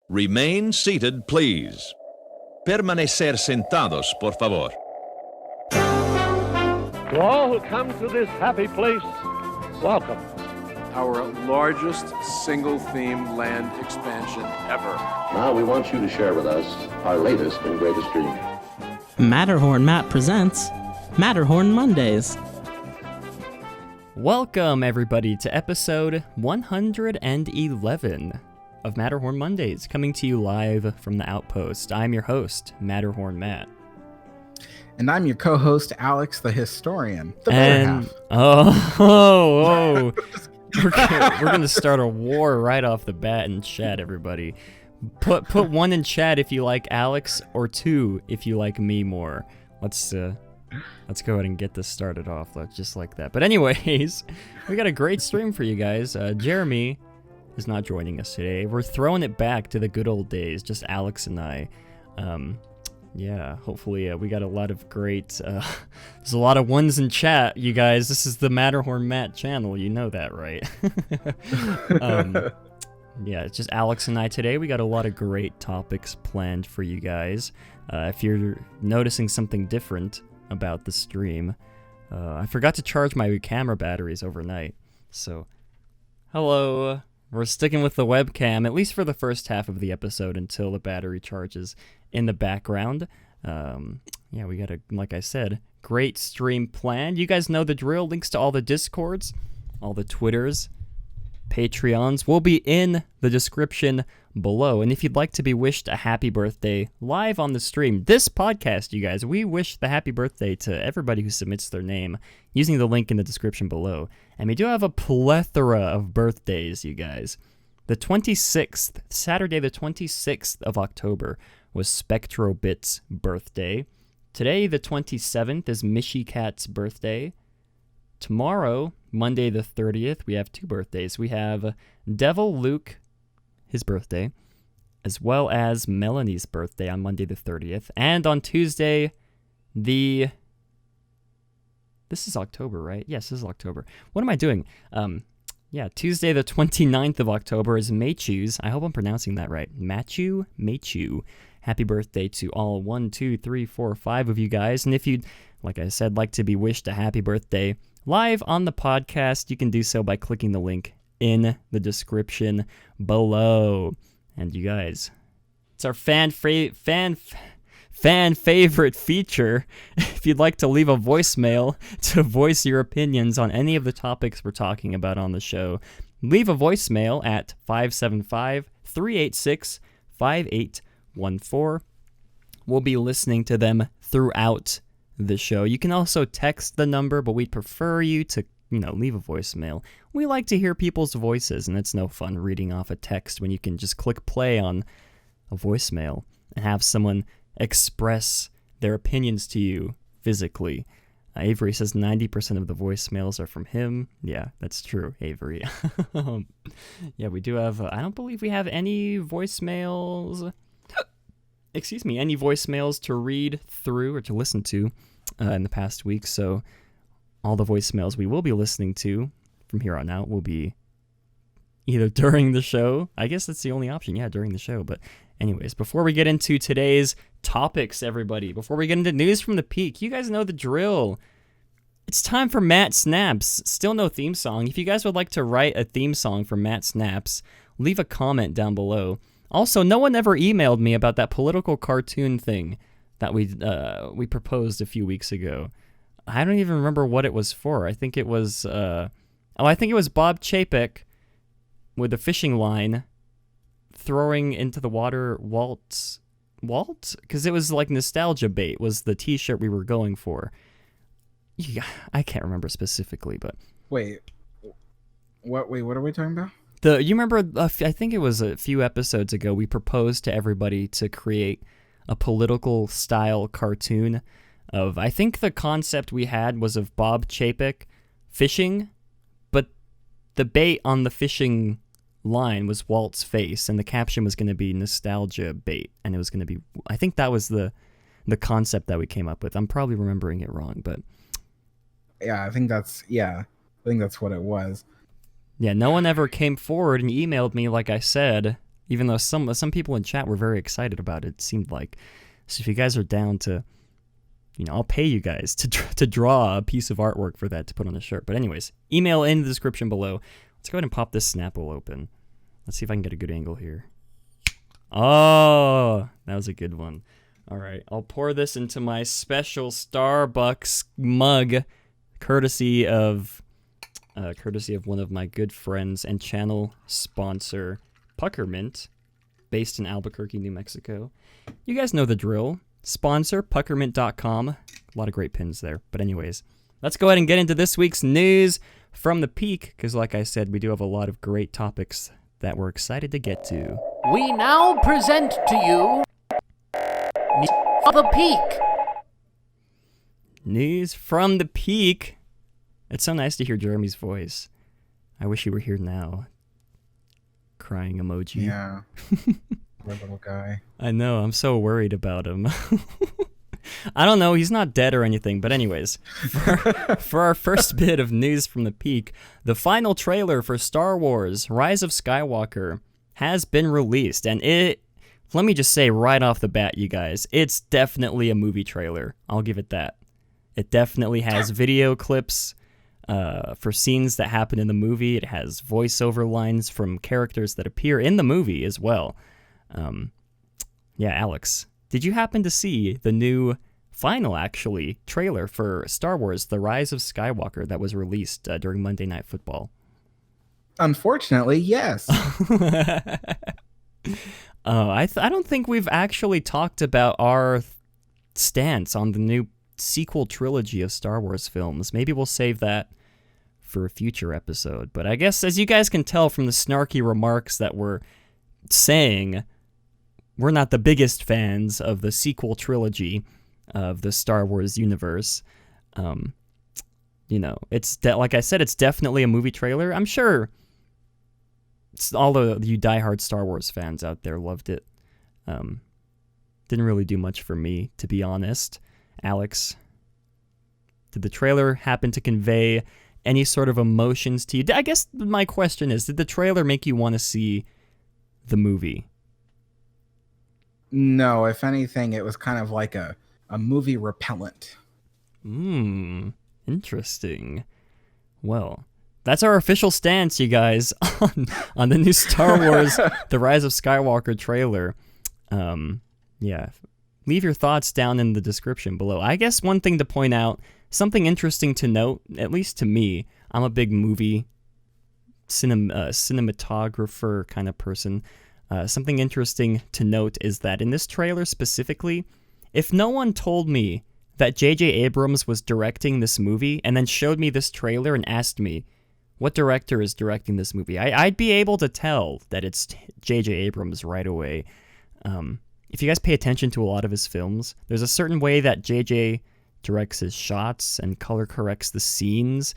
Remain seated, please. Permanecer sentados, por favor. To all who come to this happy place, welcome. Our largest single-theme land expansion ever. Now we want you to share with us our latest and greatest dream. Matterhorn Matt presents Matterhorn Mondays. Welcome, everybody, to episode 111 of Matterhorn Mondays, coming to you live from the Outpost. I'm your host, Matterhorn Matt. And I'm your co-host, Alex the Historian. The better half. We're gonna start a war right off the bat in chat, everybody. Put one in chat if you like Alex, or two if you like me more. Let's go ahead and get this started off just like that. But anyways, we got a great stream for you guys. Jeremy is not joining us today. We're throwing it back to the good old days, just Alex and I. Yeah, hopefully we got a lot of great, there's a lot of ones in chat, you guys. This is the Matterhorn Matt channel, you know that, right? Yeah, it's just Alex and I today. We got a lot of great topics planned for you guys. If you're noticing something different about the stream, I forgot to charge my camera batteries overnight. So, hello. We're sticking with the webcam, at least for the first half of the episode, until the battery charges in the background. Yeah, we got like I said, great stream planned. You guys know the drill. Links to all the Discords, all the Twitters, Patreons will be in the description below. And if you'd like to be wished a happy birthday live on the stream, this podcast, you guys, we wish the happy birthday to everybody who submits their name using the link in the description below. And we do have a plethora of birthdays, you guys. The 26th, Saturday the 26th of October, was SpectroBit's birthday. Today, the 27th, is Mishy Cat's birthday. Tomorrow, Monday the 30th, we have two birthdays. We have Devil Luke, his birthday, as well as Melanie's birthday on Monday the 30th. And on Tuesday, this is October, right? Yes, this is October. What am I doing? Yeah, Tuesday the 29th of October is Machu's. I hope I'm pronouncing that right. Machu. Happy birthday to all 1, 2, 3, 4, 5 of you guys. And if you'd, like I said, like to be wished a happy birthday live on the podcast, you can do so by clicking the link in the description below. And you guys, it's our fan favorite feature. If you'd like to leave a voicemail to voice your opinions on any of the topics we're talking about on the show, leave a voicemail at 575-386-5814. We'll be listening to them throughout the show. You can also text the number, but we'd prefer you to, leave a voicemail. We like to hear people's voices, and it's no fun reading off a text when you can just click play on a voicemail and have someone express their opinions to you physically. Avery says 90% of the voicemails are from him. Yeah, that's true, Avery. Yeah, we do have, I don't believe we have any voicemails, any voicemails to read through or to listen to in the past week. So all the voicemails we will be listening to from here on out will be either during the show. I guess that's the only option. Yeah, during the show. But anyways, before we get into today's topics, everybody, before we get into news from the peak, you guys know the drill. It's time for Matt Snaps. Still no theme song. If you guys would like to write a theme song for Matt Snaps, leave a comment down below. Also, no one ever emailed me about that political cartoon thing that we proposed a few weeks ago. I don't even remember what it was for. I think it was Bob Chapek with a fishing line throwing into the water Walt? Because it was like nostalgia bait was the t-shirt we were going for. Yeah, I can't remember specifically, but... Wait, what are we talking about? You remember, I think it was a few episodes ago, we proposed to everybody to create a political style cartoon of, I think the concept we had was of Bob Chapek fishing, but the bait on the fishing line was Walt's face, and the caption was going to be nostalgia bait, and it was going to be, I think that was the concept that we came up with. I'm probably remembering it wrong, but... Yeah, I think that's what it was. Yeah, no one ever came forward and emailed me, like I said, Even though some people in chat were very excited about it, it seemed like. So if you guys are down to, I'll pay you guys to draw a piece of artwork for that to put on a shirt. But anyways, email in the description below. Let's go ahead and pop this Snapple open. Let's see if I can get a good angle here. Oh, that was a good one. All right, I'll pour this into my special Starbucks mug, courtesy of one of my good friends and channel sponsor, Puckermint, based in Albuquerque, New Mexico. You guys know the drill. Sponsor, puckermint.com. A lot of great pins there. But anyways, let's go ahead and get into this week's news from the Peak, because like I said, we do have a lot of great topics that we're excited to get to. We now present to you News from the Peak. News from the Peak. It's so nice to hear Jeremy's voice. I wish he were here now. Crying emoji. Yeah. Poor little guy. I know, I'm so worried about him. I don't know, he's not dead or anything, but anyways, for our first bit of news from the Peak, the final trailer for Star Wars Rise of Skywalker has been released, and let me just say right off the bat, you guys, it's definitely a movie trailer. I'll give it that. It definitely has video clips for scenes that happen in the movie. It has voiceover lines from characters that appear in the movie as well. Yeah, Alex, did you happen to see the new final, actually, trailer for Star Wars The Rise of Skywalker that was released during Monday Night Football? Unfortunately, yes. I don't think we've actually talked about our stance on the new sequel trilogy of Star Wars films. Maybe we'll save that for a future episode. But I guess, as you guys can tell from the snarky remarks that we're saying, we're not the biggest fans of the sequel trilogy of the Star Wars universe. It's like I said, it's definitely a movie trailer. I'm sure all of you diehard Star Wars fans out there loved it. Didn't really do much for me, to be honest. Alex, did the trailer happen to convey any sort of emotions to you? I guess my question is, did the trailer make you want to see the movie? No, if anything, it was kind of like a movie repellent. Interesting. Well, that's our official stance, you guys, on the new Star Wars The Rise of Skywalker trailer. Yeah, leave your thoughts down in the description below. I guess one thing to point out, something interesting to note, at least to me, I'm a big movie cinematographer kind of person. Something interesting to note is that in this trailer specifically, if no one told me that J.J. Abrams was directing this movie and then showed me this trailer and asked me, what director is directing this movie, I'd be able to tell that it's J.J. Abrams right away. If you guys pay attention to a lot of his films, there's a certain way that J.J. directs his shots and color corrects the scenes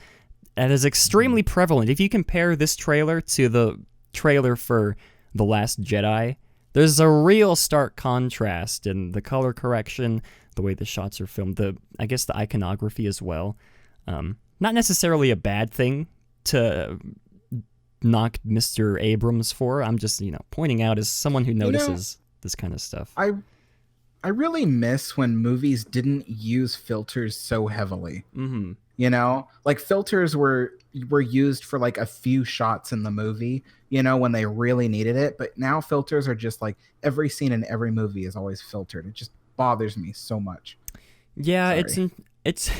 that is extremely prevalent. If you compare this trailer to the trailer for The Last Jedi, there's a real stark contrast in the color correction, the way the shots are filmed, I guess the iconography as well. Not necessarily a bad thing to knock Mr. Abrams for. I'm just, pointing out as someone who notices this kind of stuff. I really miss when movies didn't use filters so heavily. Mm-hmm. Like filters were used for like a few shots in the movie, when they really needed it. But now filters are just like every scene in every movie is always filtered. It just bothers me so much. Yeah, Sorry. it's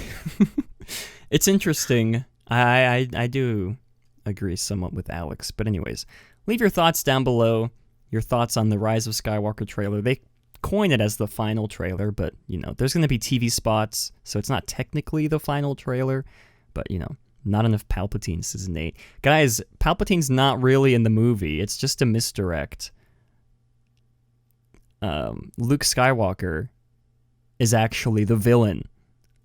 it's interesting. I do agree somewhat with Alex. But anyways, leave your thoughts down below. Your thoughts on the Rise of Skywalker trailer. They coin it as the final trailer, but there's going to be TV spots, so it's not technically the final trailer, but not enough Palpatine, says Nate. Guys, Palpatine's not really in the movie. It's just a misdirect. Luke Skywalker is actually the villain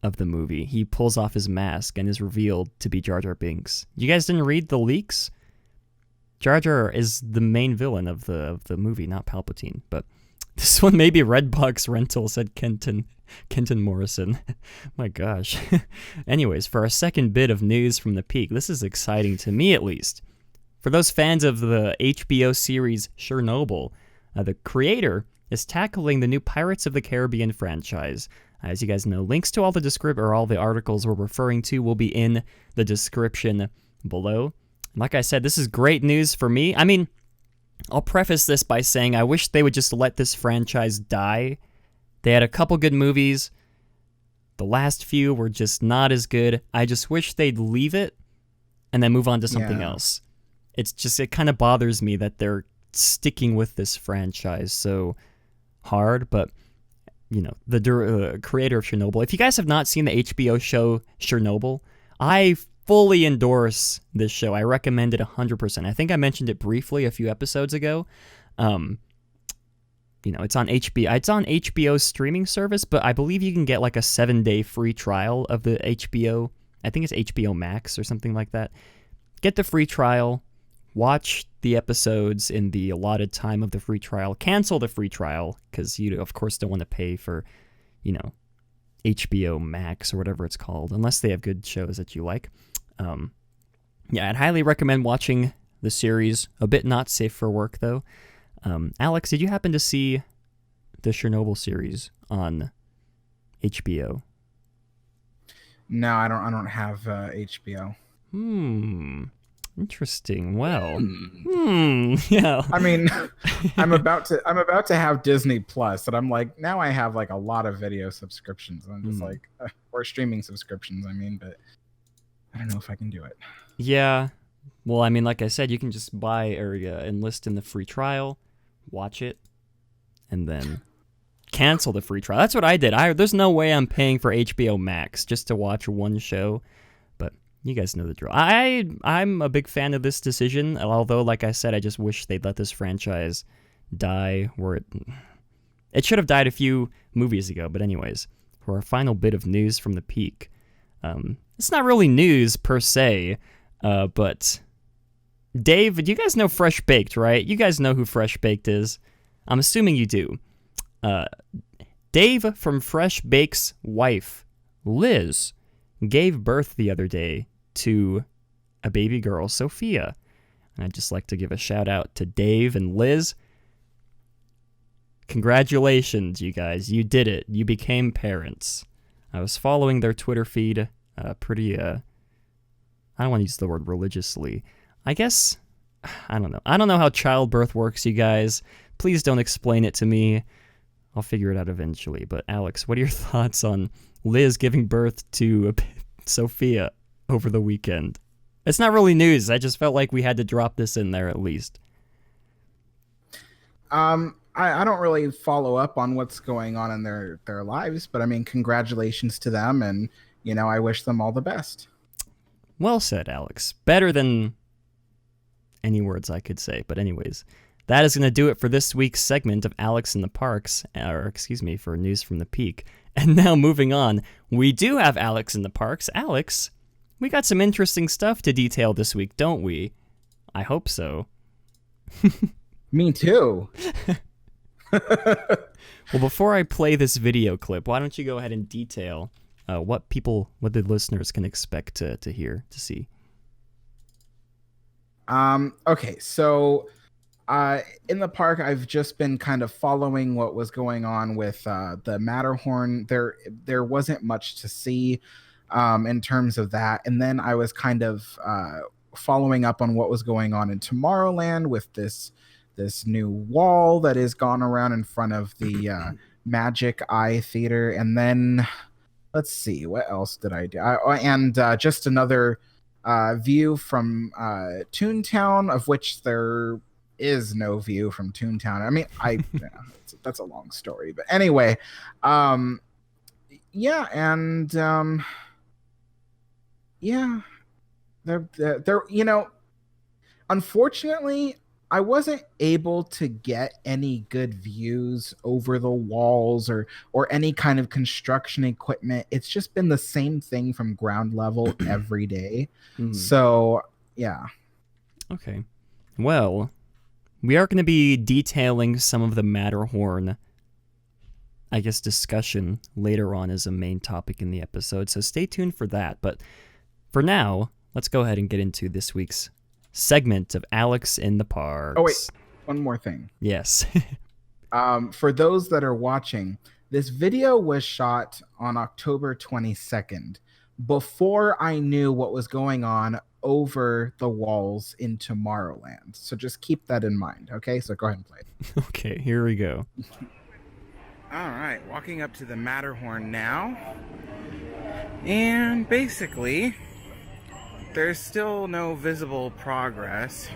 of the movie. He pulls off his mask and is revealed to be Jar Jar Binks. You guys didn't read the leaks? Jar Jar is the main villain of the movie, not Palpatine. But this one may be Redbox rental, said Kenton Morrison. My gosh. Anyways, for our second bit of news from the Peak, this is exciting to me at least. For those fans of the HBO series Chernobyl, the creator is tackling the new Pirates of the Caribbean franchise. As you guys know, links to all the articles we're referring to will be in the description below. Like I said, this is great news for me. I mean, I'll preface this by saying I wish they would just let this franchise die. They had a couple good movies. The last few were just not as good. I just wish they'd leave it and then move on to something else. It kind of bothers me that they're sticking with this franchise so hard, but you know, the creator of Chernobyl. If you guys have not seen the HBO show Chernobyl, I fully endorse this show. I recommend it 100%. I think I mentioned it briefly a few episodes ago. You know, it's on HBO. It's on HBO's streaming service, but I believe you can get like a 7-day free trial of the HBO. I think it's HBO Max or something like that. Get the free trial. Watch the episodes in the allotted time of the free trial. Cancel the free trial because you, of course, don't want to pay for, you know, HBO Max or whatever it's called, unless they have good shows that you like. Yeah, I'd highly recommend watching the series. A bit not safe for work, though. Alex, did you happen to see the Chernobyl series on HBO? No, I don't have HBO. Interesting. Well, yeah. I mean, I'm about to have Disney Plus, and I'm like, now I have like a lot of video subscriptions. And I'm just like, or streaming subscriptions. I mean, but I don't know if I can do it. Yeah. Well, I mean, like I said, you can just buy or enlist in the free trial, watch it, and then cancel the free trial. That's what I did. There's no way I'm paying for HBO Max just to watch one show. You guys know the drill. I'm a big fan of this decision, although, like I said, I just wish they'd let this franchise die where it should have died a few movies ago. But anyways, for our final bit of news from the peak. It's not really news per se, but Dave, do you guys know Fresh Baked, right? You guys know who Fresh Baked is. I'm assuming you do. Dave from Fresh Baked's wife, Liz, gave birth the other day to a baby girl, Sophia. And I'd just like to give a shout out to Dave and Liz. Congratulations, you guys. You did it. You became parents. I was following their Twitter feed pretty, I don't want to use the word religiously. I guess, I don't know. I don't know how childbirth works, you guys. Please don't explain it to me. I'll figure it out eventually. But Alex, what are your thoughts on Liz giving birth to Sophia over the weekend? It's not really news. I just felt like we had to drop this in there at least. I don't really follow up on what's going on in their lives, but I mean, congratulations to them, and you know, I wish them all the best. Well said, Alex. Better than any words I could say. But anyways, that is going to do it for this week's segment of Alex in the Parks, or excuse me, for News from the Peak. And now moving on, we do have Alex in the Parks. Alex, we got some interesting stuff to detail this week, don't we? I hope so. Me too. Well, before I play this video clip, why don't you go ahead and detail what the listeners can expect to hear, to see. Okay, so in the park, I've just been kind of following what was going on with the Matterhorn. There wasn't much to see in terms of that. And then I was kind of following up on what was going on in Tomorrowland with this new wall that has gone around in front of the Magic Eye Theater. And then, let's see, what else did I do? And just another view from Toontown, of which there is no view from Toontown. I mean, that's a long story, but anyway, yeah, and yeah, there, you know, unfortunately, I wasn't able to get any good views over the walls or any kind of construction equipment. It's just been the same thing from ground level every day. So, yeah. Okay. Well, we are going to be detailing some of the Matterhorn, I guess, discussion later on as a main topic in the episode, so stay tuned for that. But for now, let's go ahead and get into this week's segment of Alex in the Parks. Oh, wait. One more thing. Yes. For those that are watching, this video was shot on October 22nd, before I knew what was going on over the walls in Tomorrowland. So just keep that in mind, okay? So go ahead and play it. Okay, here we go. All right, walking up to the Matterhorn now. And basically, there's still no visible progress.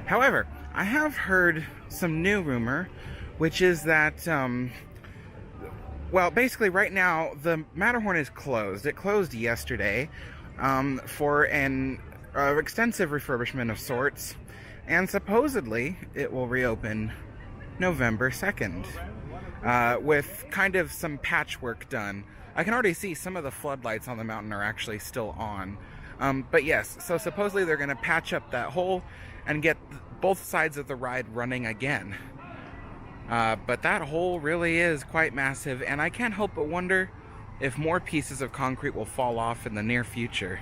However, I have heard some new rumor, which is that, well, basically right now, the Matterhorn is closed. It closed yesterday for an extensive refurbishment of sorts, and supposedly it will reopen November 2nd with kind of some patchwork done. I can already see some of the floodlights on the mountain are actually still on. But yes, so supposedly they're going to patch up that hole and get both sides of the ride running again. But that hole really is quite massive, and I can't help but wonder if more pieces of concrete will fall off in the near future.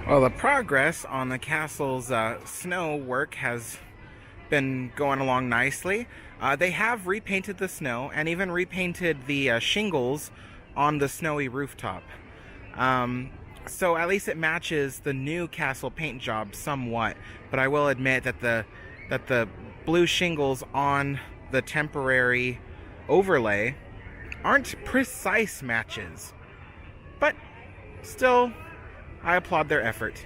Well, the progress on the castle's snow work has been going along nicely. They have repainted the snow and even repainted the shingles on the snowy rooftop. So at least it matches the new castle paint job somewhat, but I will admit that the blue shingles on the temporary overlay aren't precise matches. But still, I applaud their effort.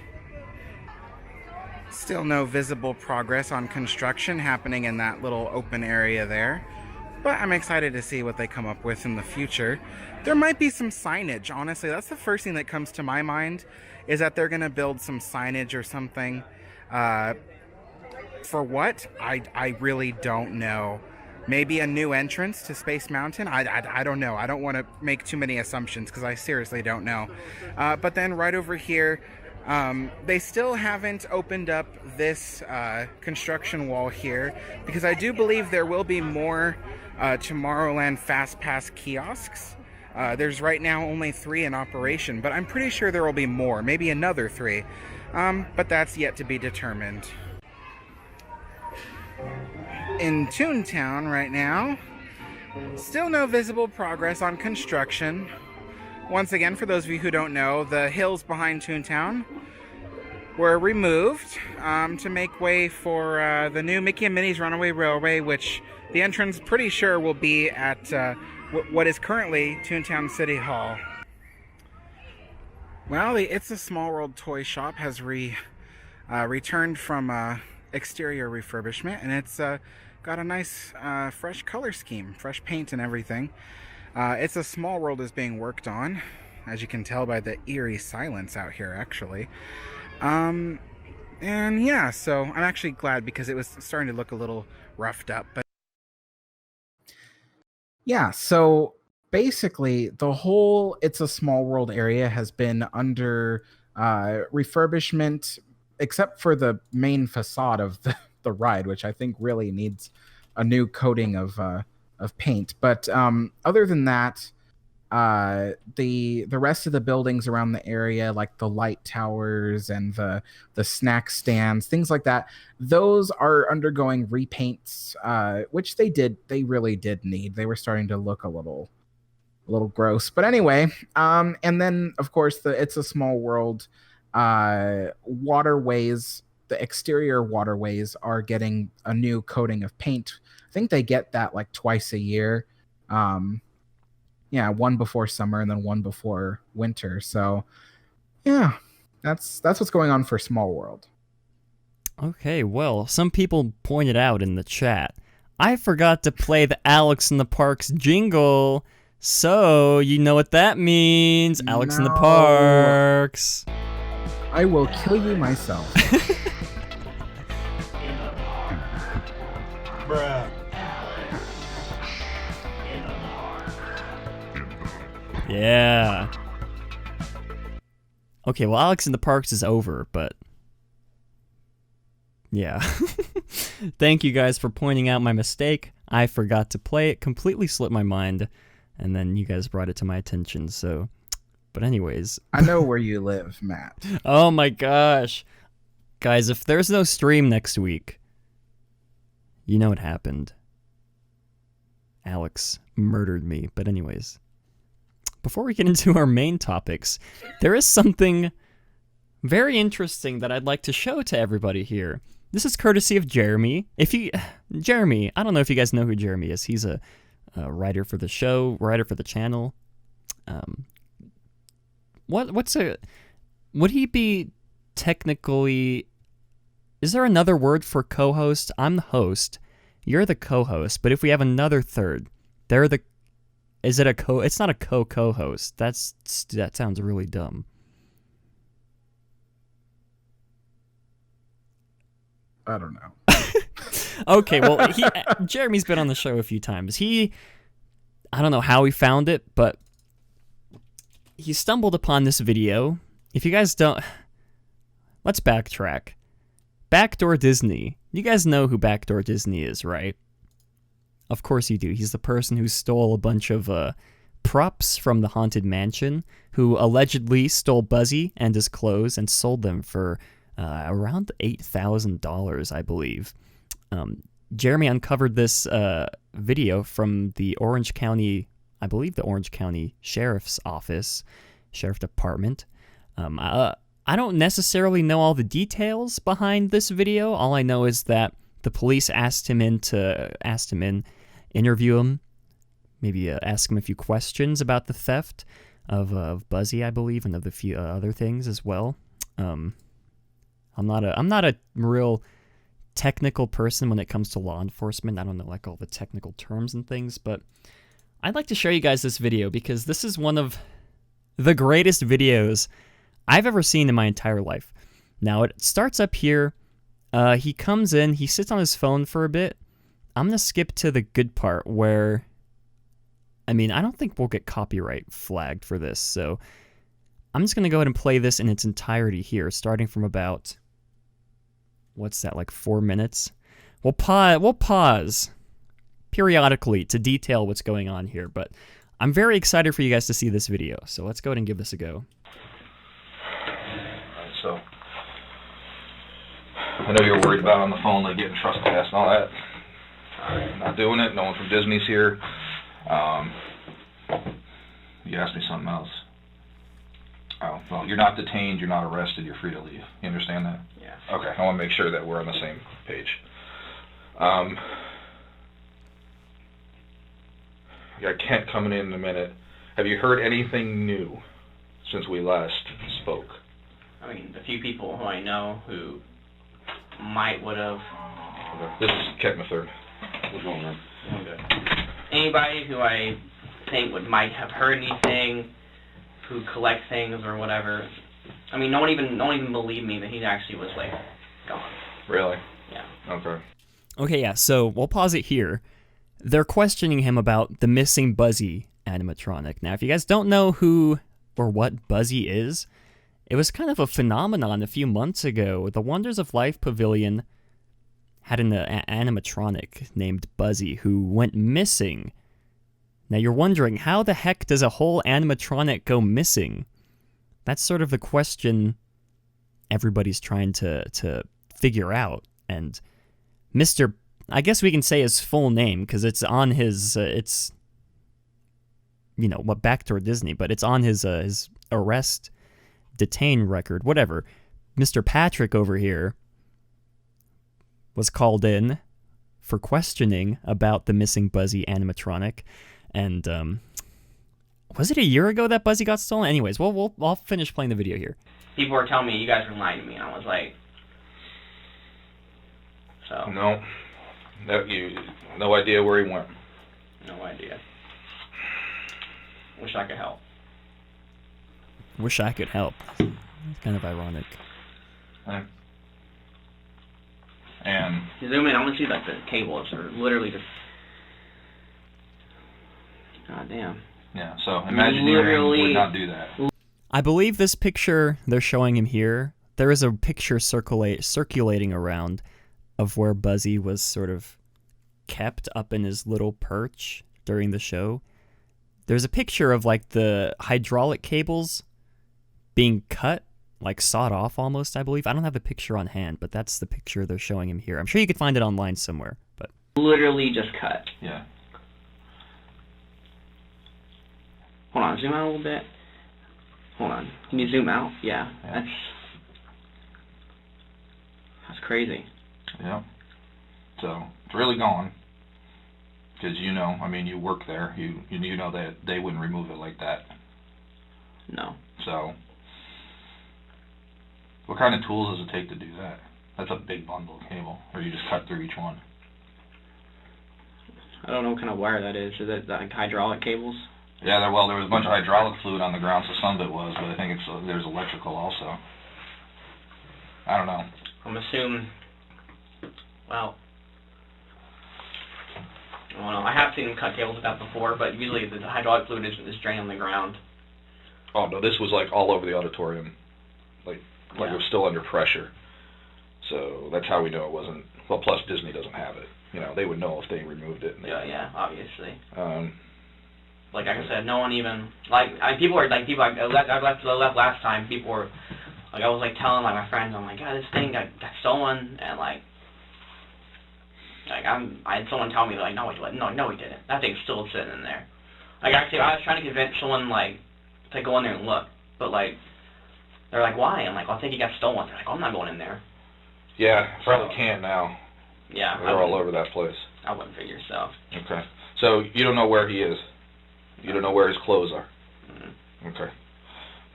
Still no visible progress on construction happening in that little open area there, but I'm excited to see what they come up with in the future. There might be some signage, honestly. That's the first thing that comes to my mind, is that they're going to build some signage or something. For what? I really don't know. Maybe a new entrance to Space Mountain? I don't know. I don't want to make too many assumptions because I seriously don't know. But then right over here, they still haven't opened up this construction wall here, because I do believe there will be more Tomorrowland Fast Pass kiosks. There's right now only 3 in operation, but I'm pretty sure there will be more, maybe another 3. But that's yet to be determined. In Toontown right now, still no visible progress on construction. Once again, for those of you who don't know, the hills behind Toontown were removed to make way for the new Mickey and Minnie's Runaway Railway, which the entrance pretty sure will be at what is currently Toontown City Hall. Well, the It's a Small World toy shop has returned from exterior refurbishment, and it's got a nice fresh color scheme, fresh paint and everything. It's a Small World is being worked on, as you can tell by the eerie silence out here, actually. And yeah, so I'm actually glad, because it was starting to look a little roughed up. But yeah, so basically the whole It's a Small World area has been under refurbishment, except for the main facade of the ride, which I think really needs a new coating of paint. But other than that, the rest of the buildings around the area, like the light towers and the snack stands, things like that, those are undergoing repaints, which they really did need. They were starting to look a little gross. But anyway, and then of course the It's a Small World waterways, the exterior waterways are getting a new coating of paint. I think they get that like twice a year. Yeah, one before summer and then one before winter. So yeah, that's what's going on for Small World. Okay, well, some people pointed out in the chat, I forgot to play the Alex in the Parks jingle. So, you know what that means. Alex in the Parks. I will kill you myself. Bruh. Yeah. Okay, well, Alex in the Parks is over, but yeah. Thank you guys for pointing out my mistake. I forgot to play it. Completely slipped my mind. and then you guys brought it to my attention. So, but anyways, I know where you live, Matt. Oh my gosh, guys! If there's no stream next week, you know what happened. Alex murdered me. But anyways, before we get into our main topics, there is something very interesting that I'd like to show to everybody here. This is courtesy of Jeremy. Jeremy, I don't know if you guys know who Jeremy is. He's a writer for the show, writer for the channel. Would he be technically, is there another word for co-host? I'm the host. You're the co-host, but if we have another third, it's not a co-host. That sounds really dumb. I don't know. Okay, well, Jeremy's been on the show a few times. I don't know how he found it, but he stumbled upon this video. If you guys don't, let's backtrack. Backdoor Disney. You guys know who Backdoor Disney is, right? Of course you do. He's the person who stole a bunch of props from the Haunted Mansion, who allegedly stole Buzzy and his clothes and sold them for around $8,000, I believe. Jeremy uncovered this video from the Orange County, I believe the Orange County Sheriff's Office, Sheriff Department. I don't necessarily know all the details behind this video. All I know is that the police asked him in, interview him, maybe ask him a few questions about the theft of Buzzy, I believe, and of the few other things as well. I'm not a real technical person when it comes to law enforcement. I don't know like all the technical terms and things, but I'd like to show you guys this video because this is one of the greatest videos I've ever seen in my entire life. Now, it starts up here. He comes in, he sits on his phone for a bit. I'm going to skip to the good part where, I don't think we'll get copyright flagged for this, so I'm just going to go ahead and play this in its entirety here, starting from about, what's that, like 4 minutes? We'll pause periodically to detail what's going on here, but I'm very excited for you guys to see this video, so let's go ahead and give this a go. So, I know you're worried about on the phone, like getting trespassed and all that. I'm not doing it. No one from Disney's here. You asked me something else. Oh, well, you're not detained. You're not arrested. You're free to leave. You understand that? Yeah. Okay. I want to make sure that we're on the same page. Yeah, Kent coming in a minute. Have you heard anything new since we last spoke? A few people who I know who would have. Okay. This is Kent III. What's going on? Okay. Anybody who I think might have heard anything, who collect things or whatever. No one even believed me that he actually was gone. Really? Yeah. Okay. Okay, yeah. So we'll pause it here. They're questioning him about the missing Buzzy animatronic. Now, if you guys don't know who or what Buzzy is, it was kind of a phenomenon a few months ago. The Wonders of Life Pavilion had an animatronic named Buzzy who went missing. Now you're wondering, how the heck does a whole animatronic go missing? That's sort of the question everybody's trying to figure out. And Mr. I guess we can say his full name because it's on his, Backdoor Disney, but it's on his arrest, detain record, whatever. Mr. Patrick over here was called in for questioning about the missing Buzzy animatronic. And was it a year ago that Buzzy got stolen? Anyways, I'll finish playing the video here. People were telling me you guys were lying to me, and I was like, so. No, no idea where he went. No idea. Wish I could help. Wish I could help. It's kind of ironic. And you zoom in, I want to see the cables are literally just. God damn. Yeah, so Imagineering would not do that. I believe this picture they're showing him here, there is a picture circulating around of where Buzzy was sort of kept up in his little perch during the show. there's a picture of like the hydraulic cables being cut, like sawed off almost, I believe. I don't have the picture on hand, but that's the picture they're showing him here. I'm sure you could find it online somewhere, but Literally just cut. Yeah. Hold on, zoom out a little bit. Hold on. Can you zoom out? Yeah. That's crazy. Yeah. So it's really gone. Because you work there. You know that they wouldn't remove it like that. No. So, what kind of tools does it take to do that? That's a big bundle of cable, or you just cut through each one. I don't know what kind of wire that is. Is it like hydraulic cables? Yeah, there was a bunch of hydraulic fluid on the ground, so some of it was, but I think there's electrical also. I don't know. I'm assuming. Well, I don't know. I have seen them cut cables with that before, but usually the hydraulic fluid is drained on the ground. Oh no, this was like all over the auditorium, like it was still under pressure. So that's how we know it wasn't. Well, plus Disney doesn't have it. They would know if they removed it. Yeah, obviously. Like I said, no one even people I left last time. People were like, I was like telling my friends, I'm like, yeah, this thing got stolen, and I had someone tell me like, no, he didn't. That thing's still sitting in there. Like actually, I was trying to convince someone to go in there and look, but they're like, why? I'm like, well, I think he got stolen. They're like, oh, I'm not going in there. Yeah, probably can't now. Yeah, they're all over that place. I wouldn't figure so. Okay, so you don't know where he is. You don't know where his clothes are. Mm-hmm. Okay.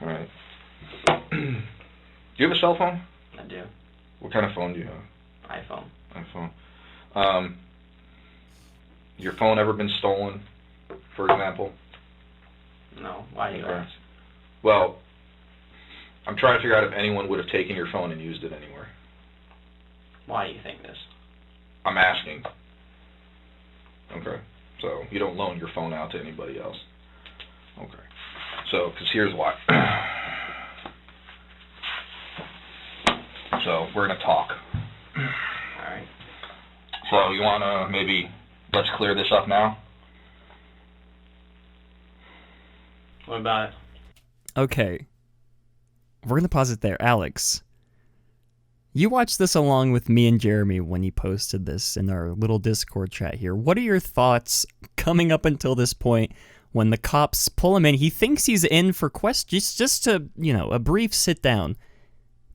All right. Do you have a cell phone? I do. What kind of phone do you have? iPhone. Your phone ever been stolen, for example? No. Why do you ask? Well, I'm trying to figure out if anyone would have taken your phone and used it anywhere. Why do you think this? I'm asking. Okay. So you don't loan your phone out to anybody else. Okay. So, because here's why. So we're going to talk. All right. So you want to maybe, let's clear this up now? What about it? Okay. We're going to pause it there. Alex, you watched this along with me and Jeremy when you posted this in our little Discord chat here. What are your thoughts coming up until this point when the cops pull him in? He thinks he's in for questions, just to, a brief sit down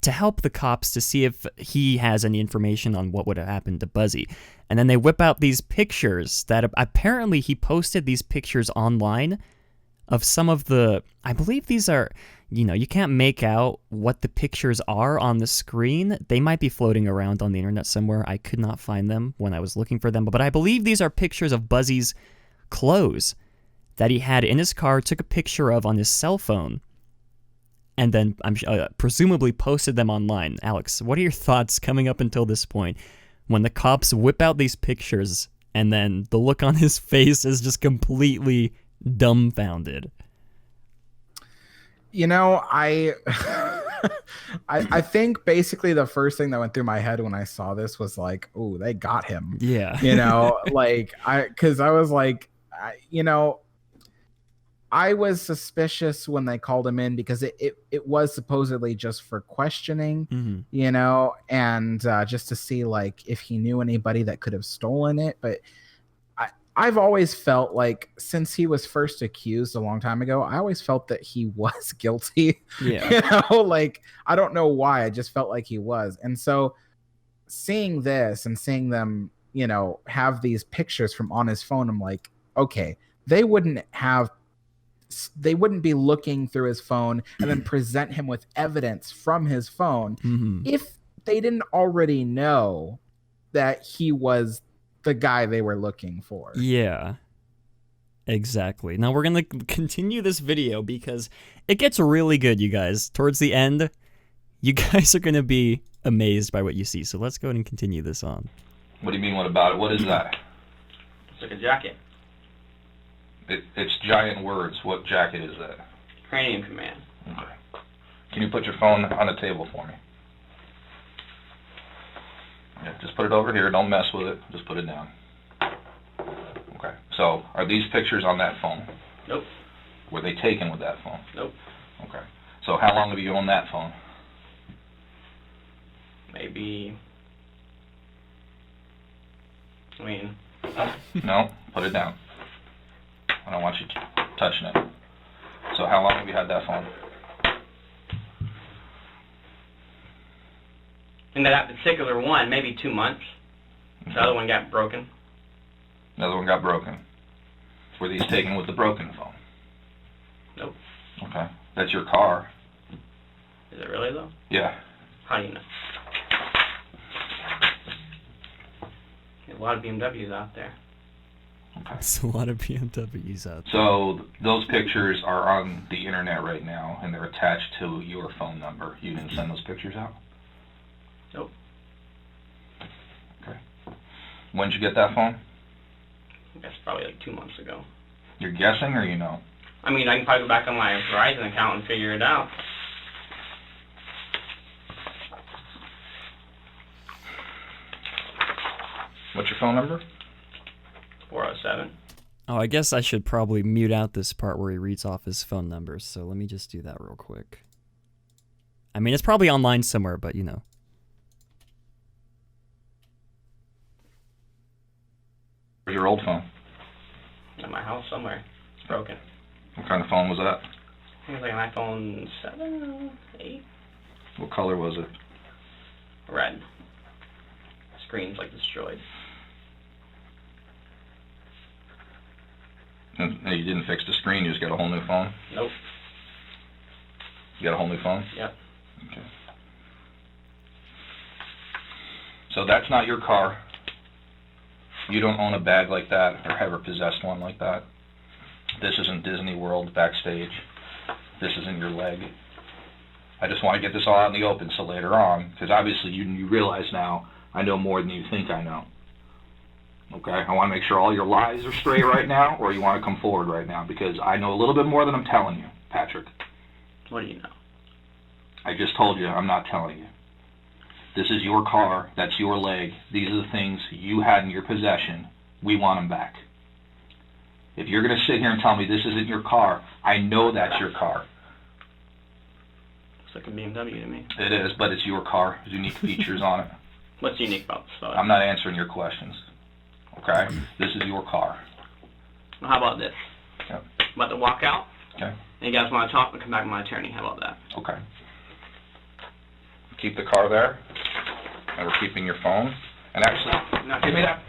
to help the cops to see if he has any information on what would have happened to Buzzy. And then they whip out these pictures that apparently he posted these pictures online of some of the, I believe these are, you can't make out what the pictures are on the screen. They might be floating around on the internet somewhere. I could not find them when I was looking for them, but I believe these are pictures of Buzzy's clothes that he had in his car, took a picture of on his cell phone, and then presumably posted them online. Alex, what are your thoughts coming up until this point when the cops whip out these pictures and then the look on his face is just completely dumbfounded? I think basically the first thing that went through my head when I saw this was like, oh, they got him. Yeah. Because I was like, I was suspicious when they called him in because it was supposedly just for questioning, and just to see if he knew anybody that could have stolen it. But I've always felt like since he was first accused a long time ago, I always felt that he was guilty. Yeah. I don't know why. I just felt like he was. And so seeing this and seeing them, have these pictures from on his phone, I'm like, okay, they wouldn't be looking through his phone and then present him with evidence from his phone if they didn't already know that he was the guy they were looking for. Yeah, exactly. Now we're going to continue this video because it gets really good, you guys. Towards the end, you guys are going to be amazed by what you see. So let's go ahead and continue this on. What do you mean, what about it? What is that? It's like a jacket. It's giant words. What jacket is that? Cranium Command. Okay. Can you put your phone on the table for me? Yeah, just put it over here. Don't mess with it. Just put it down. Okay. So, are these pictures on that phone? Nope. Were they taken with that phone? Nope. Okay. So how long have you owned that phone? Maybe... I mean... No, put it down. I don't want you touching it. So how long have you had that phone? And that particular one, maybe 2 months. The other one got broken. The other one got broken. Were these taken with the broken phone? Nope. Okay. That's your car. Is it really, though? Yeah. How do you know? There's a lot of BMWs out there. Okay. There's a lot of BMWs out there. So those pictures are on the internet right now, and they're attached to your phone number. You didn't send those pictures out? Nope. Okay. When did you get that phone? I guess probably like 2 months ago. You're guessing, or you know? I mean, I can probably go back on my Verizon account and figure it out. What's your phone number? 407. Oh, I guess I should probably mute out this part where he reads off his phone numbers, so let me just do that real quick. I mean, it's probably online somewhere, but you know. Where's your old phone? At my house somewhere. It's broken. What kind of phone was that? I think it was like an iPhone 7, 8. What color was it? Red. Screen's like destroyed. And you didn't fix the screen, you just got a whole new phone? Nope. You got a whole new phone? Yep. Okay. So that's not your car. You don't own a bag like that or ever possessed one like that. This isn't Disney World backstage. This isn't your leg. I just want to get this all out in the open so later on, because obviously you realize now I know more than you think I know. Okay? I want to make sure all your lies are straight right now, or you want to come forward right now, because I know a little bit more than I'm telling you, Patrick. What do you know? I just told you I'm not telling you. This is your car. That's your leg. These are the things you had in your possession. We want them back. If you're going to sit here and tell me this isn't your car, I know that's your car. Looks like a BMW to me. It is, but it's your car. There's unique features on it. What's unique about this photo? I'm not answering your questions. Okay? This is your car. Well, how about this? Yep. I'm about to walk out. Okay. And you guys want to talk and come back with my attorney. How about that? Okay. Keep the car there. And we're keeping your phone. And actually, No, give me that.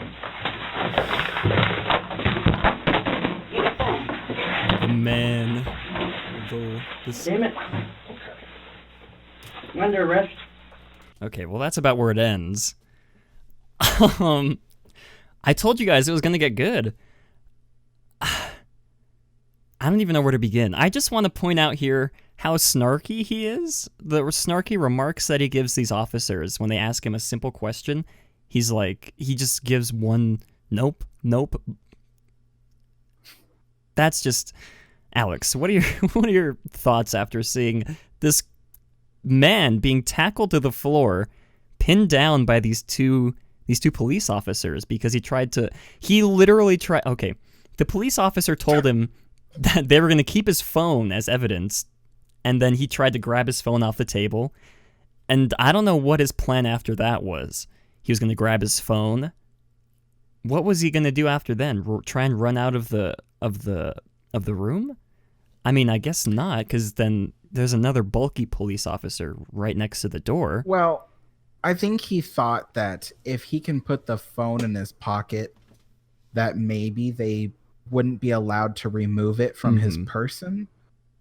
The man. Damn it. I'm under arrest. Okay, well that's about where it ends. I told you guys it was gonna get good. I don't even know where to begin. I just want to point out here how snarky he is. The snarky remarks that he gives these officers when they ask him a simple question. He's like, he just gives one nope. That's just, Alex, what are your thoughts after seeing this man being tackled to the floor, pinned down by these two police officers because he literally tried. Okay, the police officer told him that they were going to keep his phone as evidence, and then he tried to grab his phone off the table, and I don't know what his plan after that was. He was going to grab his phone. What was he going to do after then? Try and run out of the room? I mean, I guess not, because then there's another bulky police officer right next to the door. Well, I think he thought that if he can put the phone in his pocket, that maybe they wouldn't be allowed to remove it from his person,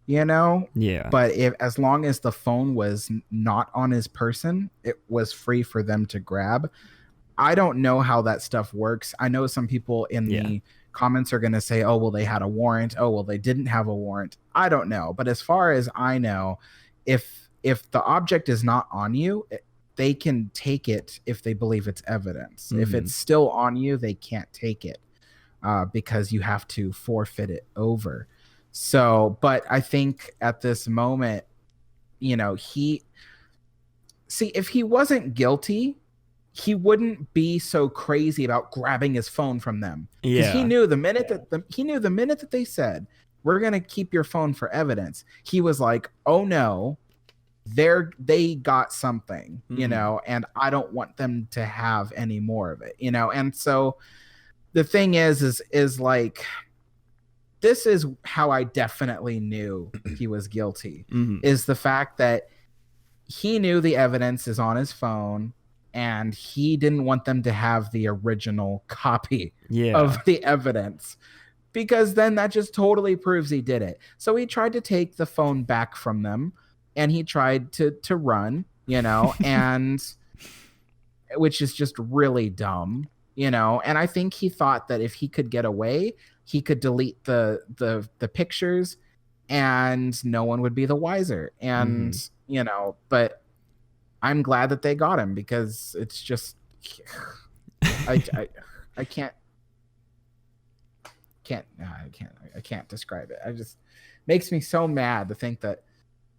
you know? Yeah. But as long as the phone was not on his person, it was free for them to grab. I don't know how that stuff works. I know some people in the comments are going to say, oh, well, they had a warrant. Oh, well, they didn't have a warrant. I don't know. But as far as I know, if the object is not on you, they can take it if they believe it's evidence. If it's still on you, they can't take it because you have to forfeit it over. So, but I think at this moment, you know, if he wasn't guilty, he wouldn't be so crazy about grabbing his phone from them. Because he knew the minute that they said we're going to keep your phone for evidence. He was like, oh no, they got something, you know, and I don't want them to have any more of it, you know? And so the thing is like, this is how I definitely knew he was guilty, is the fact that he knew the evidence is on his phone and he didn't want them to have the original copy of the evidence, because then that just totally proves he did it. So he tried to take the phone back from them, and he tried to run, you know, and which is just really dumb, you know. And I think he thought that if he could get away, he could delete the pictures and no one would be the wiser. And, you know, but I'm glad that they got him, because it's just, I can't describe it. I just makes me so mad to think that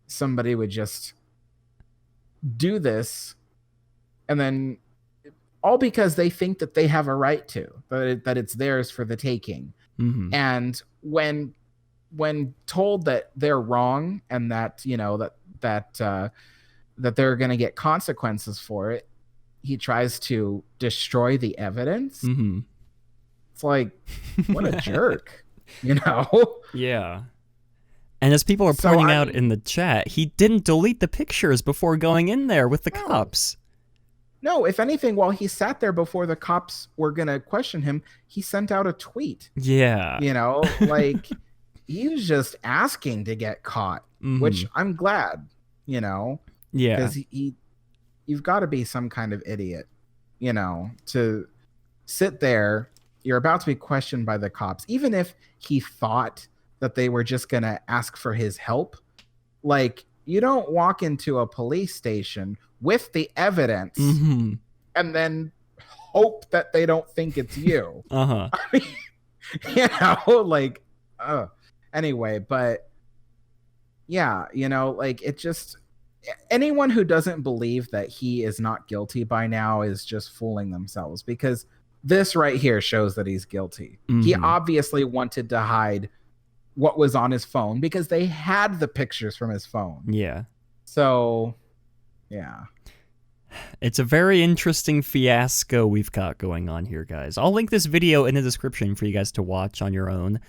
somebody would just do this, and then all because they think that they have a right to, that it's theirs for the taking. And when told that they're wrong and that, you know, that they're going to get consequences for it, he tries to destroy the evidence. It's like, what a jerk, you know? Yeah. And as people are pointing out in the chat, he didn't delete the pictures before going in there with the cops. No, if anything, while he sat there before the cops were going to question him, he sent out a tweet. Yeah. You know, like, he was just asking to get caught, which I'm glad, you know? Yeah. Because you've got to be some kind of idiot, you know, to sit there. You're about to be questioned by the cops, even if he thought that they were just going to ask for his help. Like, you don't walk into a police station with the evidence and then hope that they don't think it's you. I mean, you know, like, anyway, but yeah, you know, like, it just, anyone who doesn't believe that he is not guilty by now is just fooling themselves, because this right here shows that he's guilty. He obviously wanted to hide what was on his phone because they had the pictures from his phone. Yeah. So, yeah. It's a very interesting fiasco we've got going on here, guys. I'll link this video in the description for you guys to watch on your own.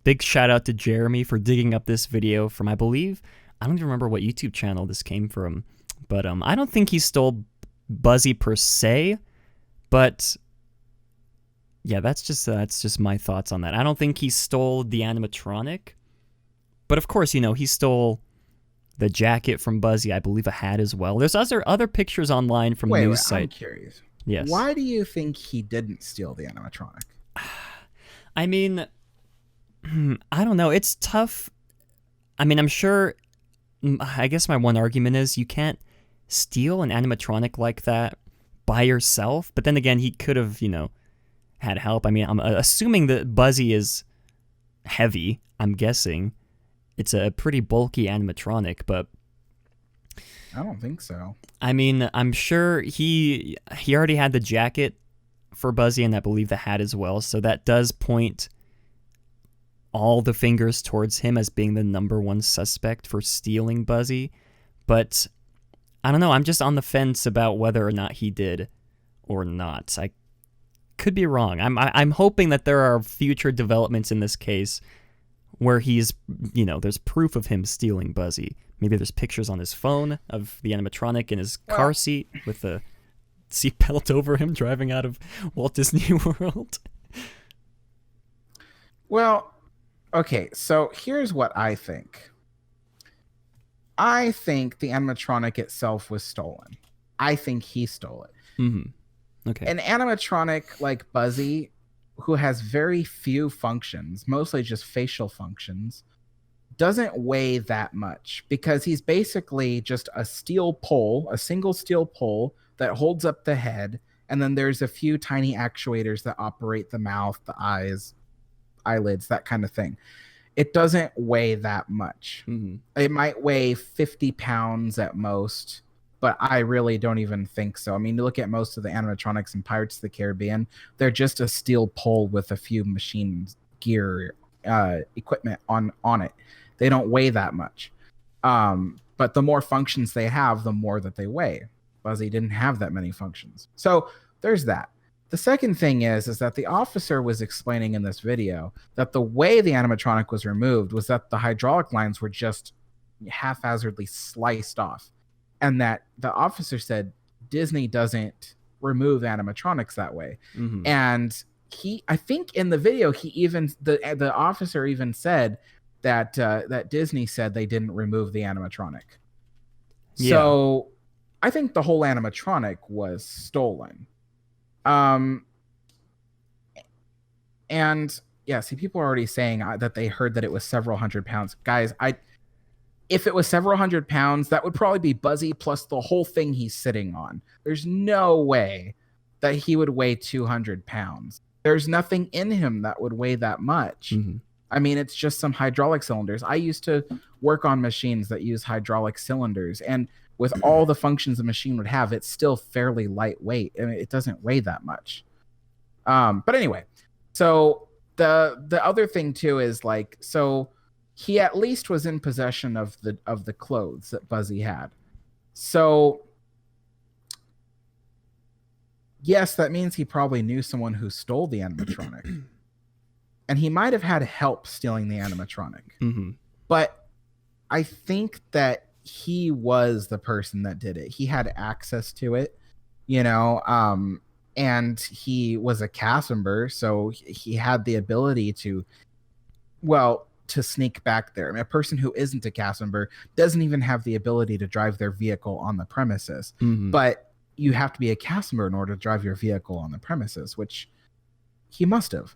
Big shout out to Jeremy for digging up this video from, I believe, I don't even remember what YouTube channel this came from, but I don't think he stole Buzzy per se, but yeah, that's just my thoughts on that. I don't think he stole the animatronic, but of course, you know, he stole the jacket from Buzzy, I believe a hat as well. There's other pictures online from news site. I'm curious. Yes. Why do you think he didn't steal the animatronic? I mean, I don't know. It's tough. I mean, I'm sure, I guess my one argument is you can't steal an animatronic like that by yourself. But then again, he could have, you know, had help. I mean, I'm assuming that Buzzy is heavy. I'm guessing it's a pretty bulky animatronic, but I don't think so. I mean, I'm sure he already had the jacket for Buzzy, and I believe the hat as well. So that does point all the fingers towards him as being the number one suspect for stealing Buzzy. But I don't know. I'm just on the fence about whether or not he did or not. I could be wrong. I'm hoping that there are future developments in this case where he's, you know, there's proof of him stealing Buzzy. Maybe there's pictures on his phone of the animatronic in his car seat with the seatbelt over him driving out of Walt Disney World. Well, okay, so here's what I think. I think the animatronic itself was stolen. I think he stole it. Okay. An animatronic like Buzzy, who has very few functions, mostly just facial functions, doesn't weigh that much because he's basically just a steel pole, a single steel pole that holds up the head, and then there's a few tiny actuators that operate the mouth, the eyes, eyelids, that kind of thing. It doesn't weigh that much. It might weigh 50 pounds at most, but I really don't even think so. I mean, you look at most of the animatronics in Pirates of the Caribbean, they're just a steel pole with a few machine gear equipment on it. They don't weigh that much. But the more functions they have, the more that they weigh. Buzzy didn't have that many functions. So there's that. The second thing is that the officer was explaining in this video that the way the animatronic was removed was that the hydraulic lines were just haphazardly sliced off. And that the officer said Disney doesn't remove animatronics that way. Mm-hmm. And I think in the video, the officer even said that Disney said they didn't remove the animatronic. Yeah. So I think the whole animatronic was stolen. And yeah, see, people are already saying that they heard that it was several hundred pounds. Guys, if it was several hundred pounds, that would probably be Buzzy plus the whole thing he's sitting on. There's no way that he would weigh 200 pounds. There's nothing in him that would weigh that much. Mm-hmm. I mean, it's just some hydraulic cylinders. I used to work on machines that use hydraulic cylinders, and with all the functions a machine would have, it's still fairly lightweight. I mean, it doesn't weigh that much. But anyway, so the other thing too is like, so he at least was in possession of the clothes that Buzzy had. So yes, that means he probably knew someone who stole the animatronic. And he might have had help stealing the animatronic. Mm-hmm. But I think that he was the person that did it. He had access to it, and he was a cast member, so he had the ability to sneak back there. I mean, a person who isn't a cast member doesn't even have the ability to drive their vehicle on the premises. Mm-hmm. But you have to be a cast member in order to drive your vehicle on the premises, which he must have.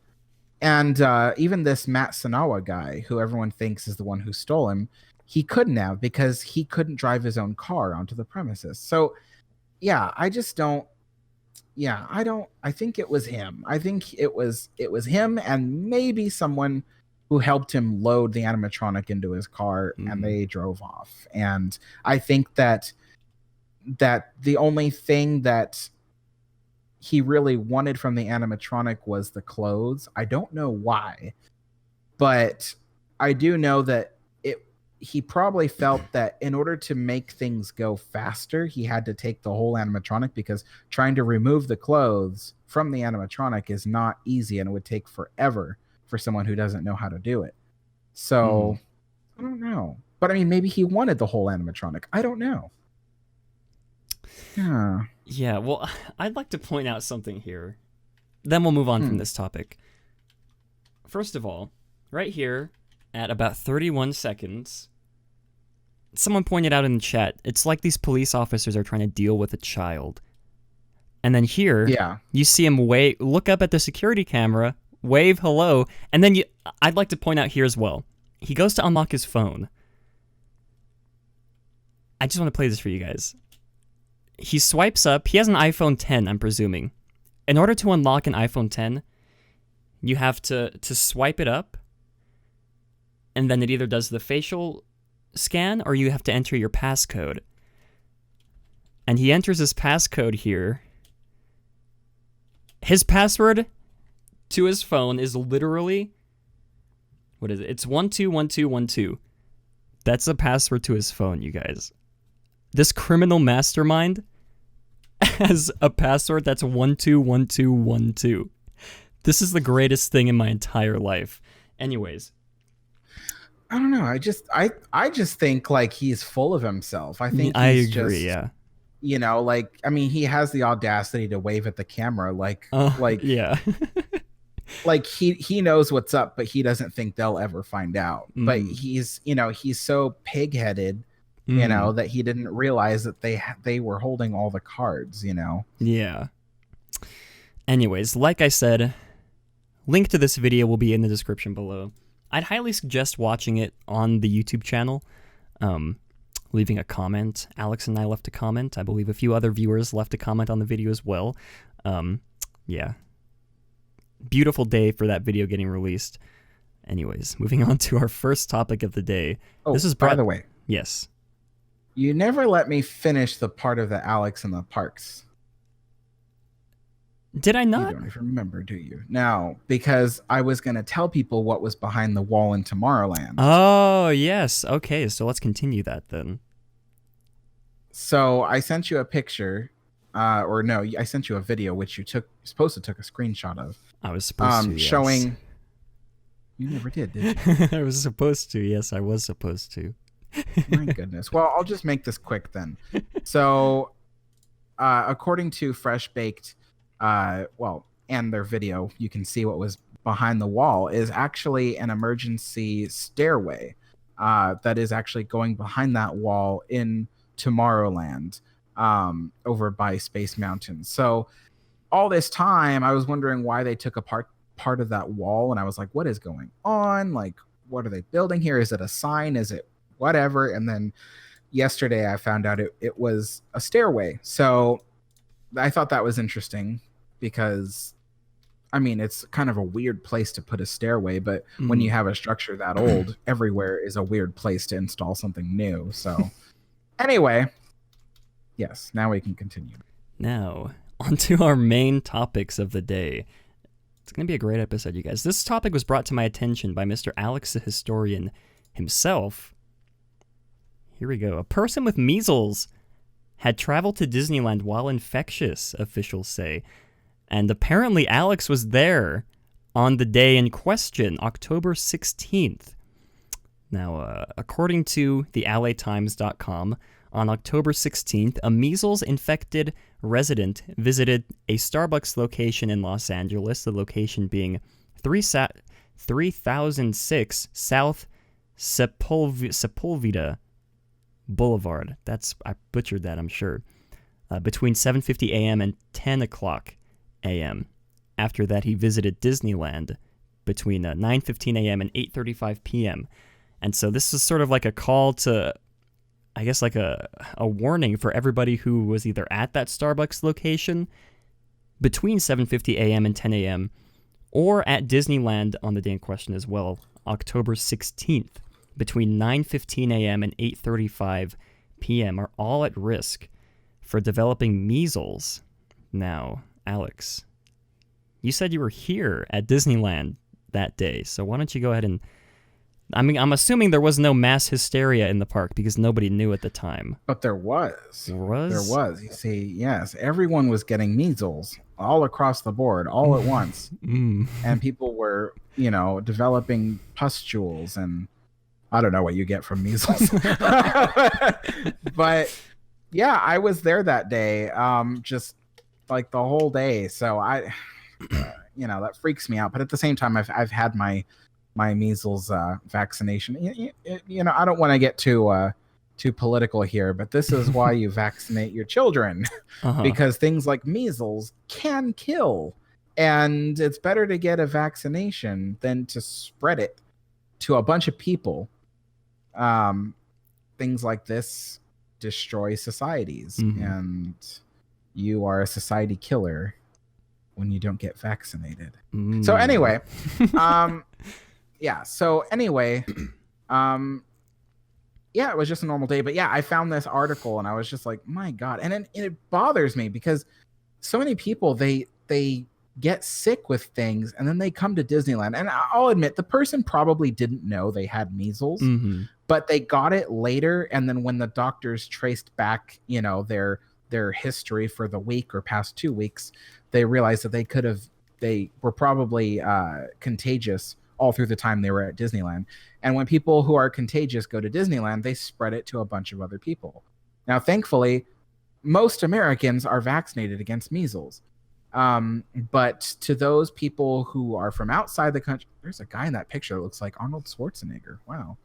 And even this Matt Sanawa guy, who everyone thinks is the one who stole him, he couldn't have, because he couldn't drive his own car onto the premises. So, yeah, I think it was him. I think it was him and maybe someone who helped him load the animatronic into his car, and they drove off. And I think that the only thing that he really wanted from the animatronic was the clothes. I don't know why, but I do know that he probably felt that in order to make things go faster, he had to take the whole animatronic, because trying to remove the clothes from the animatronic is not easy, and it would take forever for someone who doesn't know how to do it. So I don't know, but I mean, maybe he wanted the whole animatronic. I don't know. Yeah, well, I'd like to point out something here. Then we'll move on from this topic. First of all, right here at about 31 seconds, someone pointed out in the chat, it's like these police officers are trying to deal with a child. And then here, you see him look up at the security camera, wave hello, and then I'd like to point out here as well, he goes to unlock his phone. I just want to play this for you guys. He swipes up. He has an iPhone 10, I'm presuming. In order to unlock an iPhone 10, you have to swipe it up, and then it either does the facial scan or you have to enter your passcode. And he enters his passcode here. His password to his phone is literally, what is it? It's 121212. That's the password to his phone, you guys. This criminal mastermind has a password that's 121212. This is the greatest thing in my entire life. Anyways, I don't know. I just think like he's full of himself. I think I agree. Yeah. Like, I mean, he has the audacity to wave at the camera, yeah. Like he knows what's up, but he doesn't think they'll ever find out. But he's so pig-headed, that he didn't realize that they were holding all the cards, Yeah. Anyways, like I said, link to this video will be in the description below. I'd highly suggest watching it on the YouTube channel, leaving a comment. Alex and I left a comment. I believe a few other viewers left a comment on the video as well. Yeah. Beautiful day for that video getting released. Anyways, moving on to our first topic of the day. Oh, this is by the way. Yes. You never let me finish the part of the Alex in the parks. Did I You not? don't even remember, do you? No, because I was going to tell people what was behind the wall in Tomorrowland. Oh, yes. Okay, so let's continue that then. So I sent you a picture, or no, I sent you a video, which you're supposed to took a screenshot of. I was supposed to, yes. Showing. You never did you? I was supposed to. Yes, I was supposed to. My goodness. Well, I'll just make this quick then. So, according to Fresh Baked, and their video, you can see what was behind the wall is actually an emergency stairway that is actually going behind that wall in Tomorrowland, over by Space Mountain. So all this time I was wondering why they took apart part of that wall, and I was like, what is going on? Like, what are they building here? Is it a sign? Is it whatever? And then yesterday I found out it was a stairway. So I thought that was interesting because, I mean, it's kind of a weird place to put a stairway, but when you have a structure that old, everywhere is a weird place to install something new. So anyway, yes, now we can continue. Now, on to our main topics of the day. It's going to be a great episode, you guys. This topic was brought to my attention by Mr. Alex the Historian himself. Here we go. A person with measles had traveled to Disneyland while infectious, officials say. And apparently Alex was there on the day in question, October 16th. Now, according to the LATimes.com, on October 16th, a measles-infected resident visited a Starbucks location in Los Angeles, the location being 3006 South Sepulveda Boulevard. I butchered that, I'm sure. Between 7:50 a.m. and 10 o'clock a.m. After that, he visited Disneyland between 9:15 a.m. and 8:35 p.m. And so this is sort of like a call to, I guess, like a warning for everybody who was either at that Starbucks location between 7:50 a.m. and 10 a.m. or at Disneyland on the day in question as well, October 16th, between 9:15 a.m. and 8:35 p.m. are all at risk for developing measles. Now, Alex, you said you were here at Disneyland that day, so why don't you go ahead and... I mean, I'm assuming there was no mass hysteria in the park because nobody knew at the time. But there was. There was? There was. You see, yes, everyone was getting measles all across the board, all at once. And people were, developing pustules, and I don't know what you get from measles. But yeah, I was there that day, just like the whole day. So I, that freaks me out. But at the same time, I've had my measles vaccination. I don't want to get too political here, but this is why you vaccinate your children, because things like measles can kill, and it's better to get a vaccination than to spread it to a bunch of people. Things like this destroy societies, and you are a society killer when you don't get vaccinated. So anyway, yeah. So anyway, yeah, it was just a normal day. But yeah, I found this article and I was just like, my God. And it bothers me because so many people, they get sick with things and then they come to Disneyland. And I'll admit, the person probably didn't know they had measles, but they got it later. And then when the doctors traced back, their history for the week or past 2 weeks, they realized that they were probably contagious all through the time they were at Disneyland. And when people who are contagious go to Disneyland, they spread it to a bunch of other people. Now, thankfully, most Americans are vaccinated against measles. But to those people who are from outside the country, there's a guy in that picture that looks like Arnold Schwarzenegger. Wow.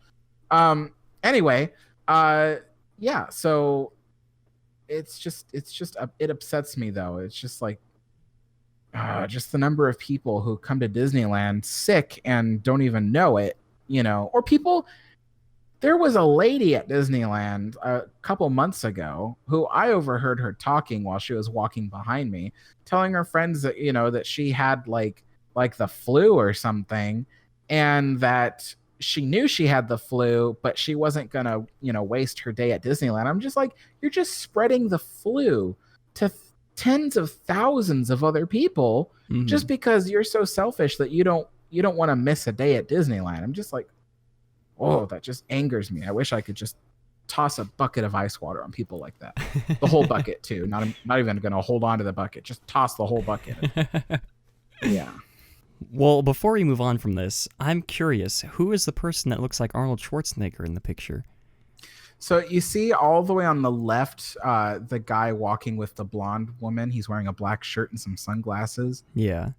Anyway, yeah, so it upsets me though. It's just like, just the number of people who come to Disneyland sick and don't even know it, or people. There was a lady at Disneyland a couple months ago who I overheard her talking while she was walking behind me, telling her friends that, that she had like the flu or something, and that she knew she had the flu, but she wasn't going to, waste her day at Disneyland. I'm just like, you're just spreading the flu to tens of thousands of other people just because you're so selfish that you don't want to miss a day at Disneyland. I'm just like, oh, that just angers me. I wish I could just toss a bucket of ice water on people like that. The whole bucket too. Not even going to hold on to the bucket. Just toss the whole bucket. Yeah. Well, before we move on from this, I'm curious, who is the person that looks like Arnold Schwarzenegger in the picture? So you see all the way on the left, the guy walking with the blonde woman. He's wearing a black shirt and some sunglasses. Yeah.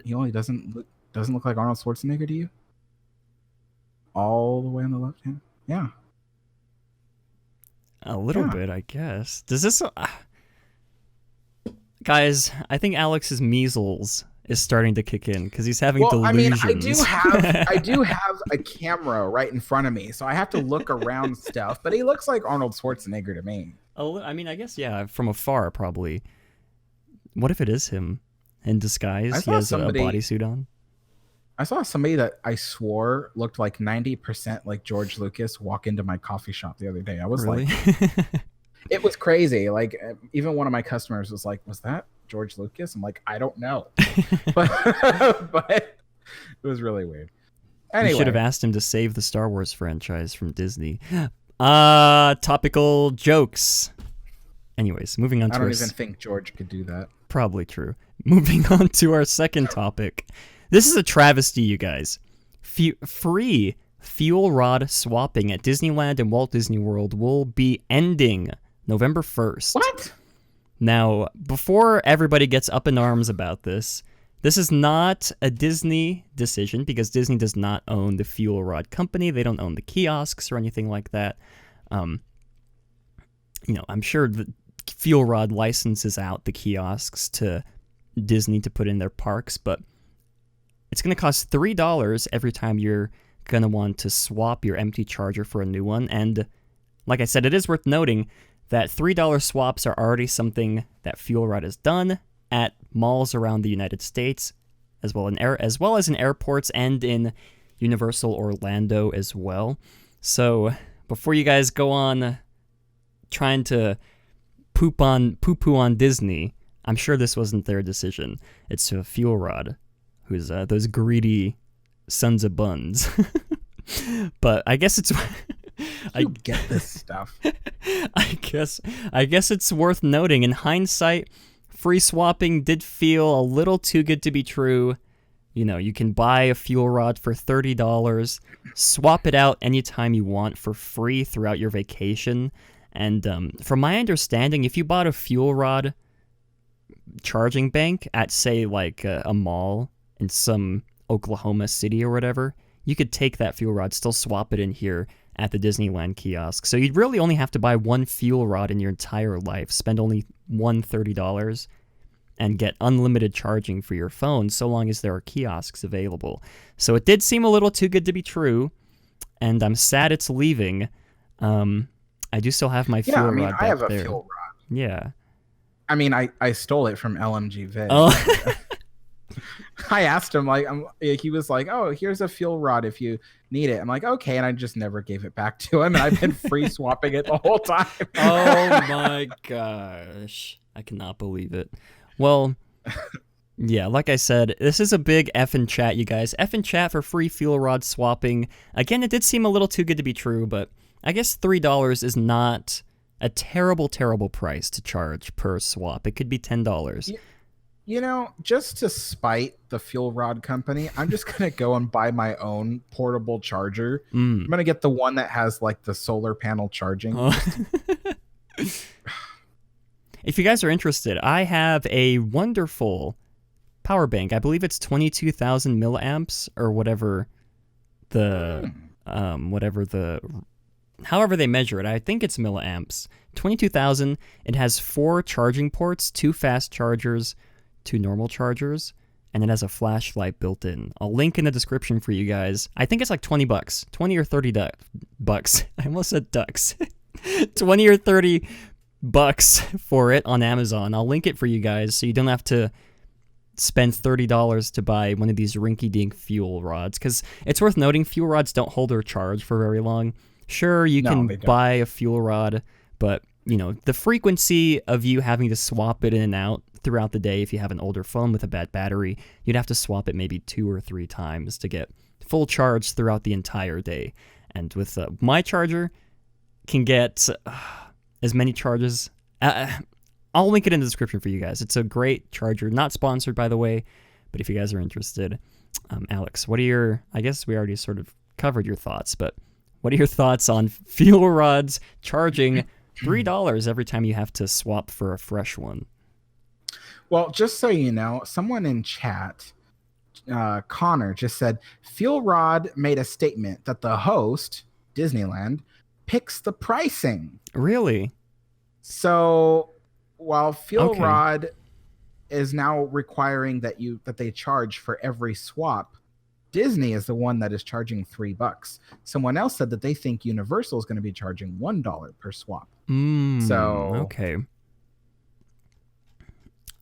He only doesn't look like Arnold Schwarzenegger to you? All the way on the left hand? Yeah. A little bit, I guess. Does this... Guys, I think Alex's measles is starting to kick in because he's having delusions. I mean, I do have a camera right in front of me, so I have to look around stuff. But he looks like Arnold Schwarzenegger to me. I mean, I guess from afar probably. What if it is him in disguise? He has a bodysuit on. I saw somebody that I swore looked like 90% like George Lucas walk into my coffee shop the other day. I was like, it was crazy. Like, even one of my customers was like, "Was that George Lucas?" I'm like, "I don't know," but it was really weird. Anyway, you should have asked him to save the Star Wars franchise from Disney. Topical jokes. Anyways, moving on to I don't even think George could do that. Probably true. Moving on to our second topic. This is a travesty, you guys. Free fuel rod swapping at Disneyland and Walt Disney World will be ending November 1st. What? Now, before everybody gets up in arms about this is not a Disney decision because Disney does not own the fuel rod company. They don't own the kiosks or anything like that. I'm sure the fuel rod licenses out the kiosks to Disney to put in their parks, but it's going to cost $3 every time you're going to want to swap your empty charger for a new one. And like I said, it is worth noting that $3 swaps are already something that FuelRod has done at malls around the United States, as well as in airports and in Universal Orlando as well. So before you guys go on trying to poo-poo on Disney, I'm sure this wasn't their decision. It's FuelRod, who's those greedy sons of buns. But I guess it's... I get this stuff. I guess it's worth noting. In hindsight, free swapping did feel a little too good to be true. You can buy a fuel rod for $30, swap it out anytime you want for free throughout your vacation. And from my understanding, if you bought a fuel rod charging bank at, say, like a mall in some Oklahoma city or whatever, you could take that fuel rod, still swap it in here at the Disneyland kiosk. So you'd really only have to buy one fuel rod in your entire life, spend only $30, and get unlimited charging for your phone so long as there are kiosks available. So it did seem a little too good to be true, and I'm sad it's leaving. I do still have my fuel rod back there. I have a fuel rod. Yeah. I mean, I stole it from LMG Vid. Oh. I asked him, he was like, "Oh, here's a fuel rod if you need it." I'm like, "Okay," and I just never gave it back to him, and I've been free swapping it the whole time. Oh my gosh. I cannot believe it. Well, yeah, like I said, this is a big effing chat, you guys. Effing chat for free fuel rod swapping. Again, it did seem a little too good to be true, but I guess $3 is not a terrible, terrible price to charge per swap. It could be $10. Just to spite the fuel rod company, I'm just going to go and buy my own portable charger. I'm going to get the one that has like the solar panel charging. If you guys are interested, I have a wonderful power bank. I believe it's 22,000 milliamps or whatever however they measure it. I think it's milliamps. 22,000. It has 4 charging ports, 2 fast chargers, 2 normal chargers, and it has a flashlight built in. I'll link in the description for you guys. I think it's like $20, 20 or 30 bucks. I almost said ducks. 20 or 30 bucks for it on Amazon. I'll link it for you guys so you don't have to spend $30 to buy one of these rinky-dink fuel rods, because it's worth noting fuel rods don't hold their charge for very long. Sure, you can buy a fuel rod, but the frequency of you having to swap it in and out throughout the day. If you have an older phone with a bad battery, you'd have to swap it maybe 2 or 3 times to get full charge throughout the entire day. And with my charger, can get as many charges. I'll link it in the description for you guys. It's a great charger, not sponsored by the way, but if you guys are interested, Alex, what are your? I guess we already sort of covered your thoughts, but what are your thoughts on FuelRods charging $3 every time you have to swap for a fresh one? Well, just so you know, someone in chat, Connor, just said FuelRod made a statement that the host, Disneyland, picks the pricing. Really? So while FuelRod is now requiring that they charge for every swap, Disney is the one that is charging $3. Someone else said that they think Universal is going to be charging $1 per swap.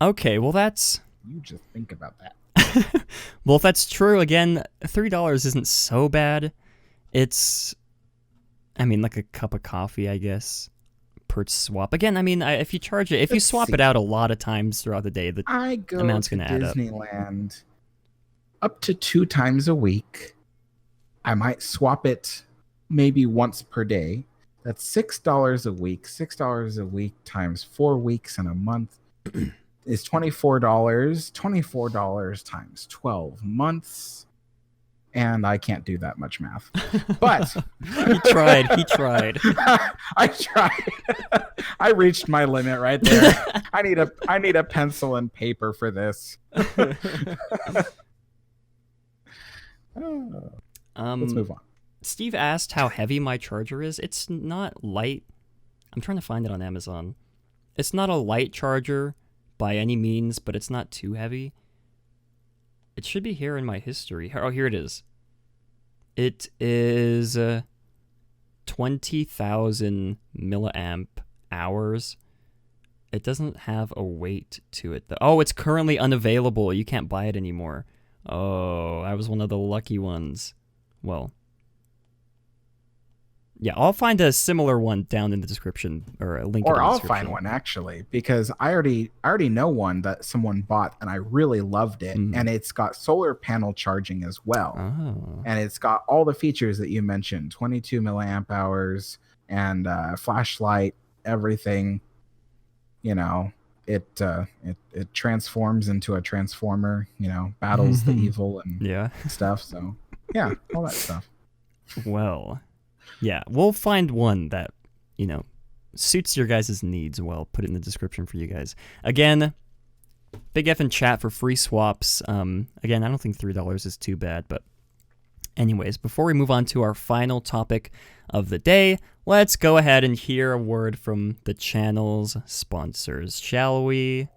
Okay, well that's... You just think about that. Well, if that's true, again, $3 isn't so bad. It's, like a cup of coffee, I guess, per swap. Again, if you charge it, if you swap it out a lot of times throughout the day, the amount's going to add up. Disneyland up to 2 times a week. I might swap it maybe once per day. That's $6 a week. $6 a week times 4 weeks in a month is $24. $24 times 12 months. And I can't do that much math. But he tried. I tried. I reached my limit right there. I need a pencil and paper for this. Let's move on. Steve asked how heavy my charger is. It's not light. I'm trying to find it on Amazon. It's not a light charger by any means, but it's not too heavy. It should be here in my history. Oh, here it is. It is 20,000 milliamp hours. It doesn't have a weight to it, though. Oh, it's currently unavailable. You can't buy it anymore. Oh, I was one of the lucky ones. Well, yeah, I'll find a similar one down in the description, or a link. Or I'll find one actually, because I already know one that someone bought and I really loved it, and it's got solar panel charging as well, and it's got all the features that you mentioned: 22 milliamp hours and flashlight, everything. You know, it transforms into a transformer. You know, battles the evil and stuff. So yeah, all that stuff. Well. Yeah, we'll find one that, suits your guys' needs. Well, put it in the description for you guys. Again, Big F in chat for free swaps. Again, I don't think $3 is too bad, but anyways, before we move on to our final topic of the day, let's go ahead and hear a word from the channel's sponsors, shall we?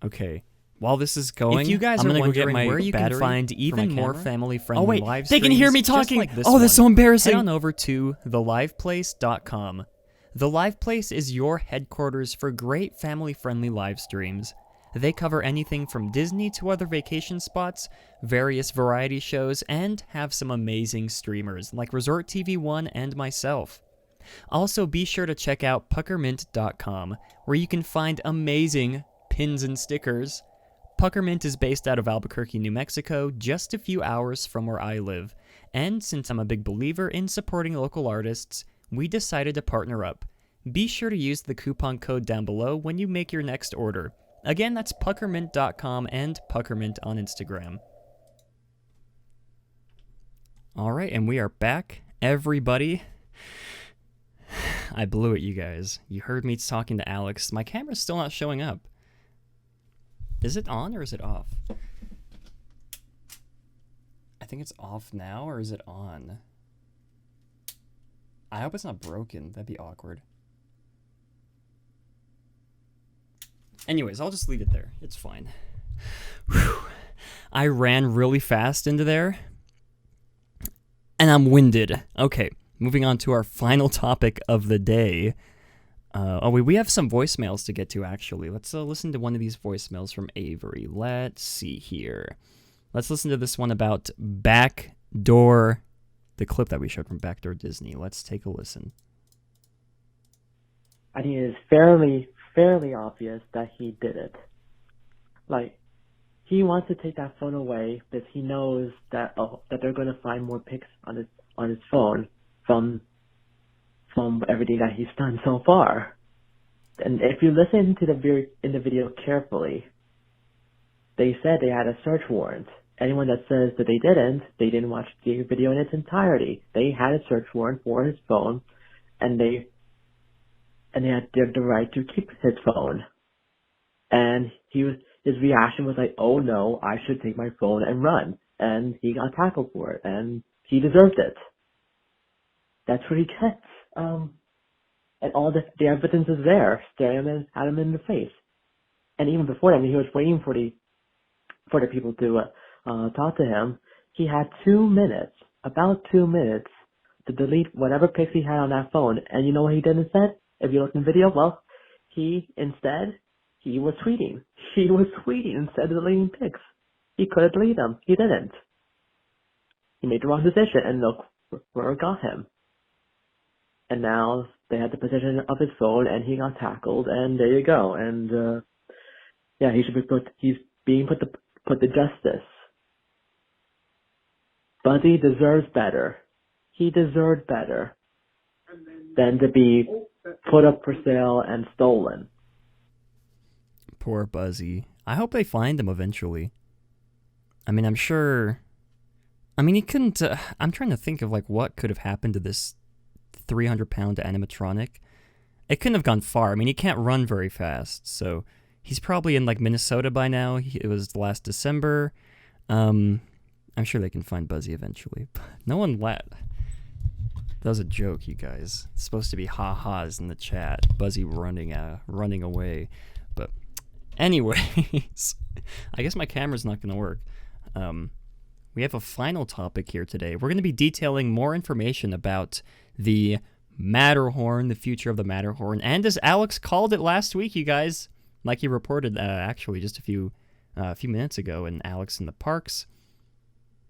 Okay. While this is going, if you guys I'm are gonna wondering go get my where you can find even more family-friendly live streams, they can hear me talking. Like Oh, that's so embarrassing. Head on over to theliveplace.com. The Live Place is your headquarters for great family-friendly live streams. They cover anything from Disney to other vacation spots, various variety shows, and have some amazing streamers like Resort TV 1 and myself. Also, be sure to check out puckermint.com, where you can find amazing pins and stickers. Puckermint is based out of Albuquerque, New Mexico, just a few hours from where I live, and since I'm a big believer in supporting local artists, we decided to partner up. Be sure to use the coupon code down below when you make your next order. Again, that's puckermint.com and puckermint on Instagram. Alright, and we are back, everybody. I blew it, you guys. You heard me talking to Alex. My camera's still not showing up. Is it on or is it off? I think it's off now, or is it on? I hope it's not broken. That'd be awkward. Anyways, I'll just leave it there. It's fine. Whew. I ran really fast into there, and I'm winded. Okay, moving on to our final topic of the day. We have some voicemails to get to, actually. Let's listen to one of these voicemails from Avery. Let's see here. Let's listen to this one about BackDoorDisney the clip that we showed from Backdoor Disney. Let's take a listen. I think it is fairly obvious that he did it. Like, he wants to take that phone away because he knows that they're going to find more pics on his phone from everything that he's done so far. And if you listen to in the video carefully, they said they had a search warrant. Anyone that says that they didn't watch the video in its entirety. They had a search warrant for his phone, and they had the right to keep his phone. And his reaction was like, "Oh no, I should take my phone and run." And he got tackled for it, and he deserved it. That's what he gets. And all the evidence is there, staring at him in the face. And even before that, when he was waiting for the people to talk to him, he had 2 minutes, about 2 minutes, to delete whatever pics he had on that phone. And you know what he did instead? If you look in the video, well, he was tweeting. He was tweeting instead of deleting pics. He could have deleted them. He didn't. He made the wrong decision, and look where it got him. And now they had the position of his phone, and he got tackled, and there you go. And yeah, he's being put to justice. Buzzy deserves better. He deserved better than to be put up for sale and stolen. Poor Buzzy. I hope they find him eventually. I mean, I'm sure... I mean, he couldn't... I'm trying to think of, like, what could have happened to this 300-pound animatronic. It couldn't have gone far. I mean, he can't run very fast, so... He's probably in, like, Minnesota by now. It was last December. I'm sure they can find Buzzy eventually. No one let... That was a joke, you guys. It's supposed to be ha-has in the chat. Buzzy running away. But anyways, I guess my camera's not going to work. We have a final topic here today. We're going to be detailing more information about the Matterhorn, the future of the Matterhorn. And as Alex called it last week, you guys, like he reported actually just a few minutes ago in Alex in the Parks,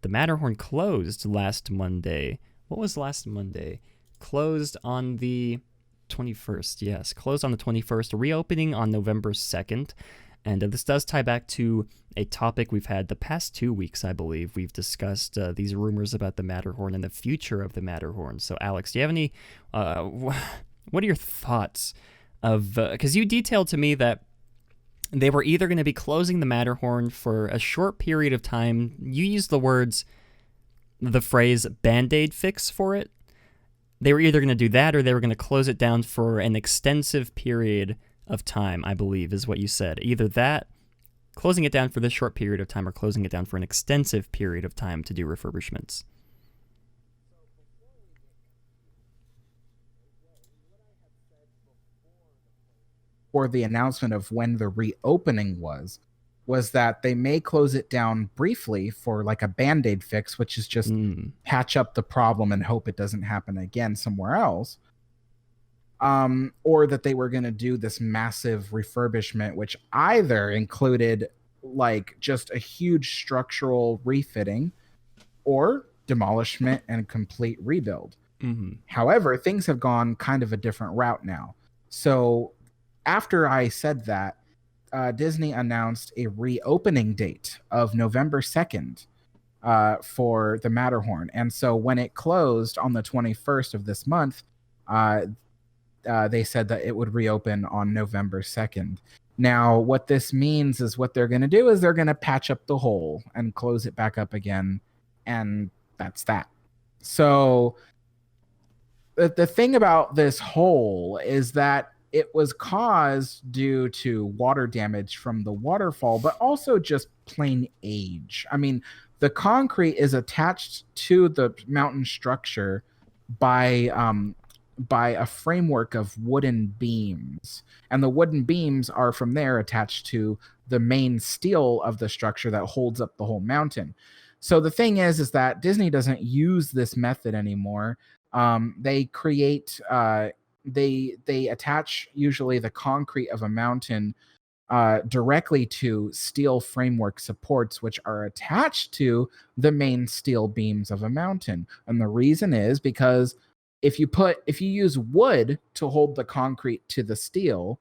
the Matterhorn closed last Monday. What was last Monday? Closed on the 21st, yes. Closed on the 21st, reopening on November 2nd. And this does tie back to a topic we've had the past 2 weeks, I believe. We've discussed these rumors about the Matterhorn and the future of the Matterhorn. So, Alex, do you have any... what are your thoughts of... Because you detailed to me that they were either going to be closing the Matterhorn for a short period of time. You used the phrase Band-Aid fix for it. They were either going to do that or they were going to close it down for an extensive period of time, I believe, is what you said. Either that, closing it down for this short period of time, or closing it down for an extensive period of time to do refurbishments. For the announcement of when the reopening was that they may close it down briefly for like a Band-Aid fix, which is just patch up the problem and hope it doesn't happen again somewhere else. Or that they were going to do this massive refurbishment, which either included like just a huge structural refitting or demolishment and complete rebuild. However, things have gone kind of a different route now. So after I said that, Disney announced a reopening date of November 2nd for the Matterhorn. And so when it closed on the 21st of this month, they said that it would reopen on November 2nd. Now, what this means is what they're going to do is they're going to patch up the hole and close it back up again. And that's that. So the thing about this hole is that it was caused due to water damage from the waterfall, but also just plain age. I mean, the concrete is attached to the mountain structure by a framework of wooden beams. And the wooden beams are from there attached to the main steel of the structure that holds up the whole mountain. So the thing is that Disney doesn't use this method anymore. They create... They attach usually the concrete of a mountain directly to steel framework supports, which are attached to the main steel beams of a mountain. And the reason is because if you use wood to hold the concrete to the steel,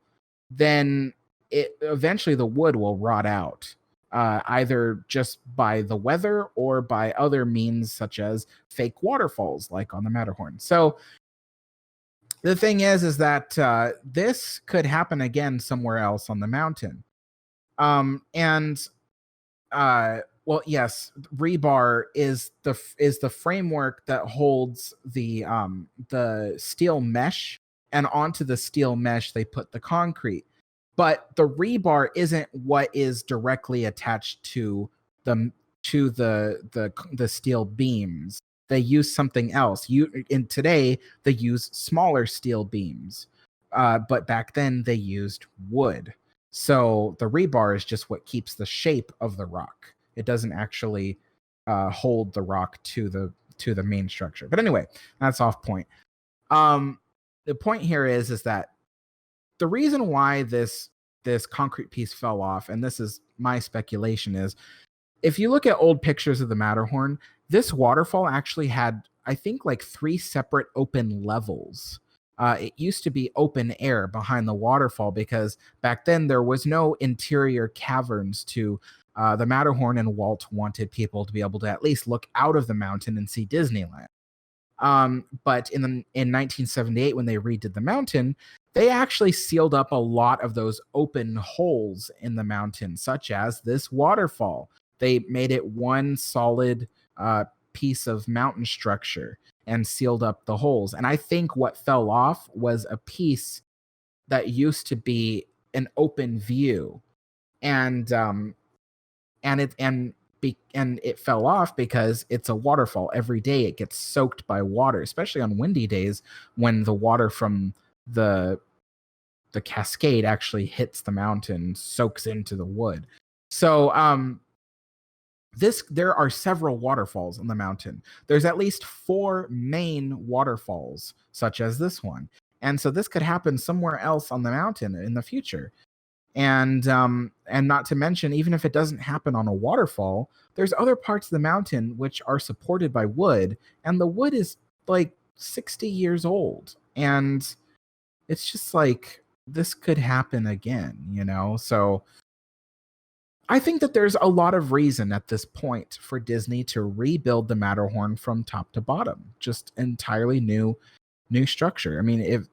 then eventually the wood will rot out, either just by the weather or by other means, such as fake waterfalls, like on the Matterhorn. So the thing is that this could happen again somewhere else on the mountain. Well, yes, rebar is the framework that holds the steel mesh, and onto the steel mesh they put the concrete. But the rebar isn't what is directly attached to the steel beams. They use something else. Today they use smaller steel beams, but back then they used wood. So the rebar is just what keeps the shape of the rock. It doesn't actually hold the rock to the main structure. But anyway, that's off point. The point here is that the reason why this concrete piece fell off, and this is my speculation, is if you look at old pictures of the Matterhorn, this waterfall actually had, I think, like 3 separate open levels. It used to be open air behind the waterfall because back then there was no interior caverns to the Matterhorn, and Walt wanted people to be able to at least look out of the mountain and see Disneyland. But in 1978, when they redid the mountain, they actually sealed up a lot of those open holes in the mountain, such as this waterfall. They made it one solid piece of mountain structure and sealed up the holes. And I think what fell off was a piece that used to be an open view, and it fell off because it's a waterfall. Every day it gets soaked by water, especially on windy days when the water from the cascade actually hits the mountain, soaks into the wood. So there are several waterfalls on the mountain. There's at least 4 main waterfalls, such as this one. And so this could happen somewhere else on the mountain in the future. And not to mention, even if it doesn't happen on a waterfall, there's other parts of the mountain which are supported by wood, and the wood is like 60 years old. And it's just like, this could happen again, you know? So I think that there's a lot of reason at this point for Disney to rebuild the Matterhorn from top to bottom, just entirely new structure. I mean,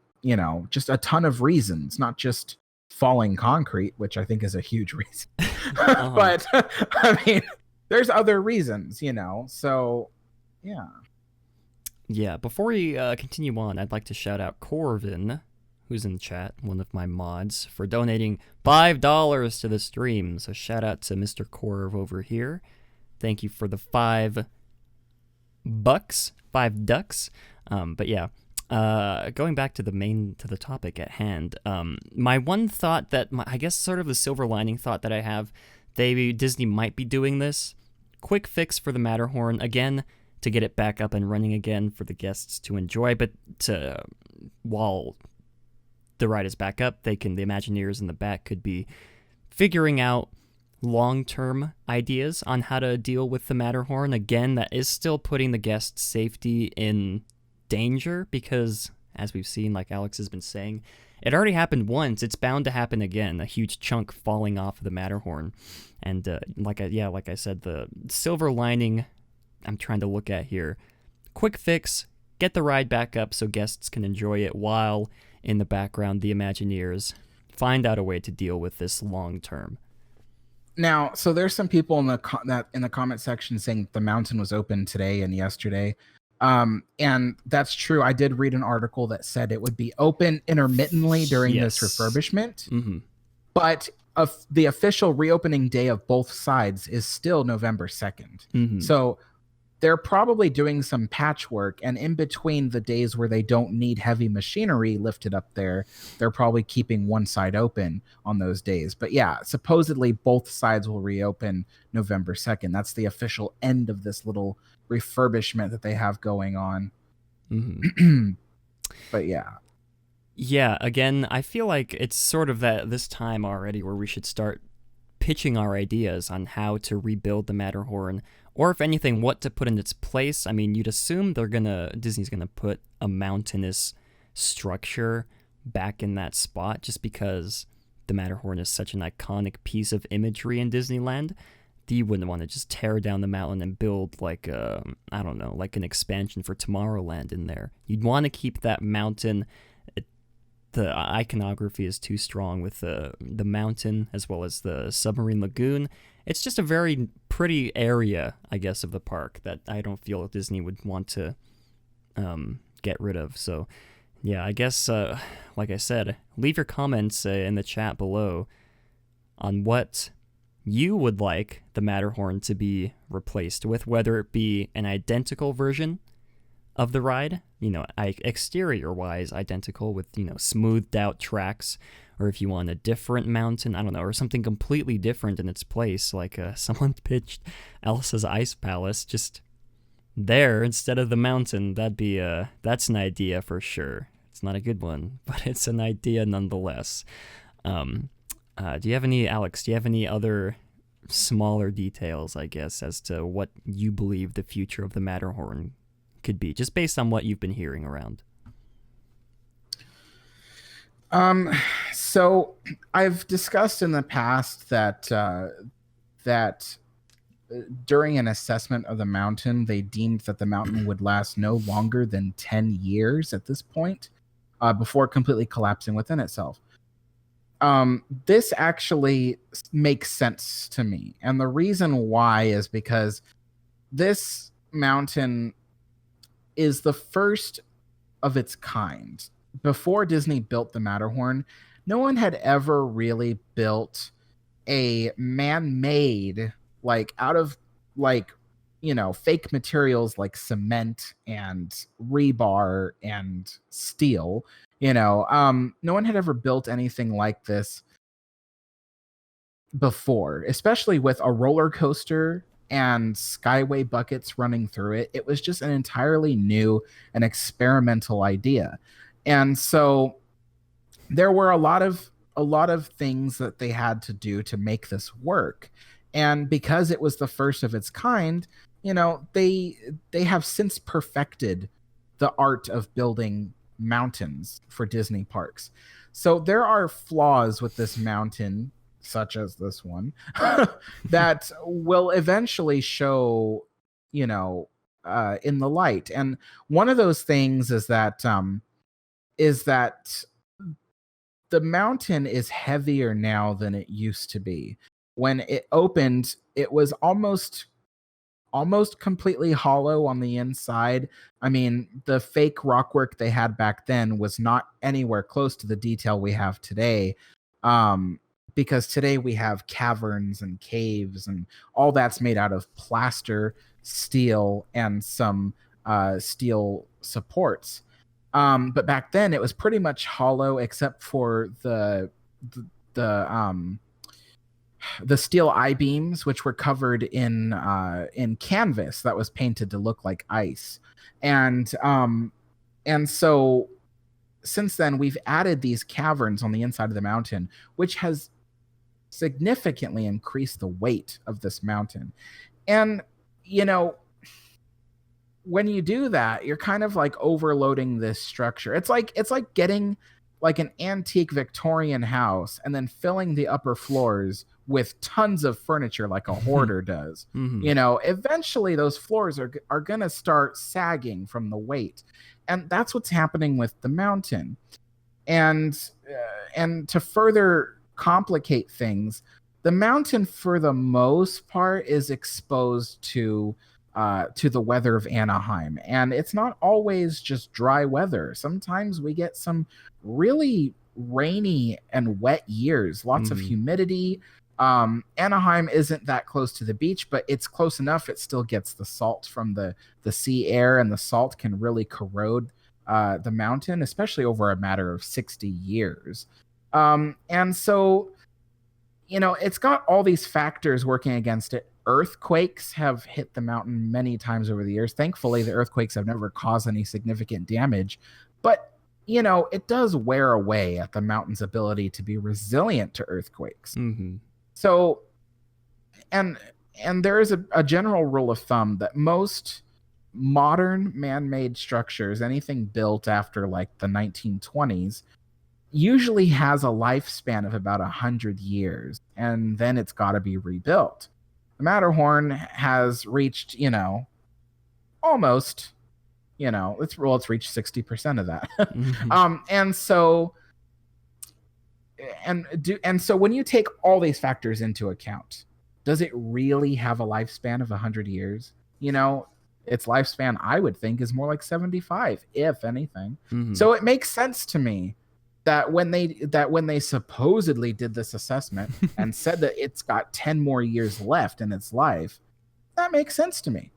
just a ton of reasons, not just falling concrete, which I think is a huge reason. But I mean, there's other reasons, so yeah. Yeah, before we continue on, I'd like to shout out Corvin, who's in the chat, one of my mods, for donating $5 to the stream. So shout out to Mr. Corv over here. Thank you for the $5. But yeah, going back to the topic at hand, my one thought I guess sort of the silver lining thought that I have, Disney might be doing this. Quick fix for the Matterhorn, again, to get it back up and running again for the guests to enjoy, but while the ride is back up, the Imagineers in the back could be figuring out long-term ideas on how to deal with the Matterhorn. Again, that is still putting the guests' safety in danger because, as we've seen, like Alex has been saying, it already happened once. It's bound to happen again, a huge chunk falling off of the Matterhorn. And like I said, the silver lining I'm trying to look at here, quick fix, get the ride back up so guests can enjoy it while in the background, the Imagineers find out a way to deal with this long term. Now, so there's some people in the comment section saying the mountain was open today and yesterday, and that's true. I did read an article that said it would be open intermittently during this refurbishment, but the official reopening day of both sides is still November 2nd. So they're probably doing some patchwork, and in between the days where they don't need heavy machinery lifted up there, they're probably keeping one side open on those days. But yeah, supposedly both sides will reopen November 2nd. That's the official end of this little refurbishment that they have going on. But yeah. Yeah, again, I feel like it's sort of that this time already where we should start pitching our ideas on how to rebuild the Matterhorn, or if anything, what to put in its place. I mean, you'd assume Disney's gonna put a mountainous structure back in that spot just because the Matterhorn is such an iconic piece of imagery in Disneyland. You wouldn't want to just tear down the mountain and build like I don't know, like an expansion for Tomorrowland in there. You'd want to keep that mountain. The iconography is too strong with the mountain as well as the submarine lagoon. It's just a very pretty area, I guess, of the park that I don't feel Disney would want to get rid of. So, yeah, I guess, like I said, leave your comments in the chat below on what you would like the Matterhorn to be replaced with, whether it be an identical version of the ride, exterior-wise identical with, smoothed out tracks, or if you want a different mountain, I don't know, or something completely different in its place, like someone pitched Elsa's Ice Palace just there instead of the mountain. That's an idea for sure. It's not a good one, but it's an idea nonetheless. Do you have any other smaller details, I guess, as to what you believe the future of the Matterhorn could be, just based on what you've been hearing around? So I've discussed in the past that during an assessment of the mountain, they deemed that the mountain would last no longer than 10 years at this point, before completely collapsing within itself. This actually makes sense to me. And the reason why is because this mountain is the first of its kind. Before Disney built the Matterhorn, no one had ever really built a man-made, like out of fake materials like cement and rebar and steel. No one had ever built anything like this before, especially with a roller coaster and skyway buckets running through it. It was just an entirely new and experimental idea. And so there were a lot of things that they had to do to make this work. And because it was the first of its kind, they have since perfected the art of building mountains for Disney parks. So there are flaws with this mountain, such as this one, that will eventually show, in the light. And one of those things is that the mountain is heavier now than it used to be. When it opened, it was almost completely hollow on the inside. I mean, the fake rockwork they had back then was not anywhere close to the detail we have today. Because today we have caverns and caves and all that's made out of plaster, steel, and some steel supports. But back then it was pretty much hollow except for the steel I-beams, which were covered in canvas that was painted to look like ice. And so since then we've added these caverns on the inside of the mountain, which has significantly increased the weight of this mountain. And when you do that, you're kind of like overloading this structure. It's like getting like an antique Victorian house and then filling the upper floors with tons of furniture like a hoarder does. Eventually those floors are going to start sagging from the weight. And that's what's happening with the mountain. And to further complicate things, the mountain for the most part is exposed to the weather of Anaheim. And it's not always just dry weather. Sometimes we get some really rainy and wet years, lots of humidity. Anaheim isn't that close to the beach, but it's close enough. It still gets the salt from the sea air, and the salt can really corrode the mountain, especially over a matter of 60 years. And so, it's got all these factors working against it. Earthquakes have hit the mountain many times over the years. Thankfully, the earthquakes have never caused any significant damage. But, you know, it does wear away at the mountain's ability to be resilient to earthquakes. Mm-hmm. So, and there is a general rule of thumb that most modern man-made structures, anything built after like the 1920s, usually has a lifespan of about 100 years, and then it's got to be rebuilt. The Matterhorn has reached, you know, almost, you know, it's reached 60% of that. Mm-hmm. And so when you take all these factors into account, does it really have a lifespan of 100 years? You know, its lifespan, I would think, is more like 75, if anything. Mm-hmm. So it makes sense to me that when they supposedly did this assessment and said that it's got 10 more years left in its life, that makes sense to me.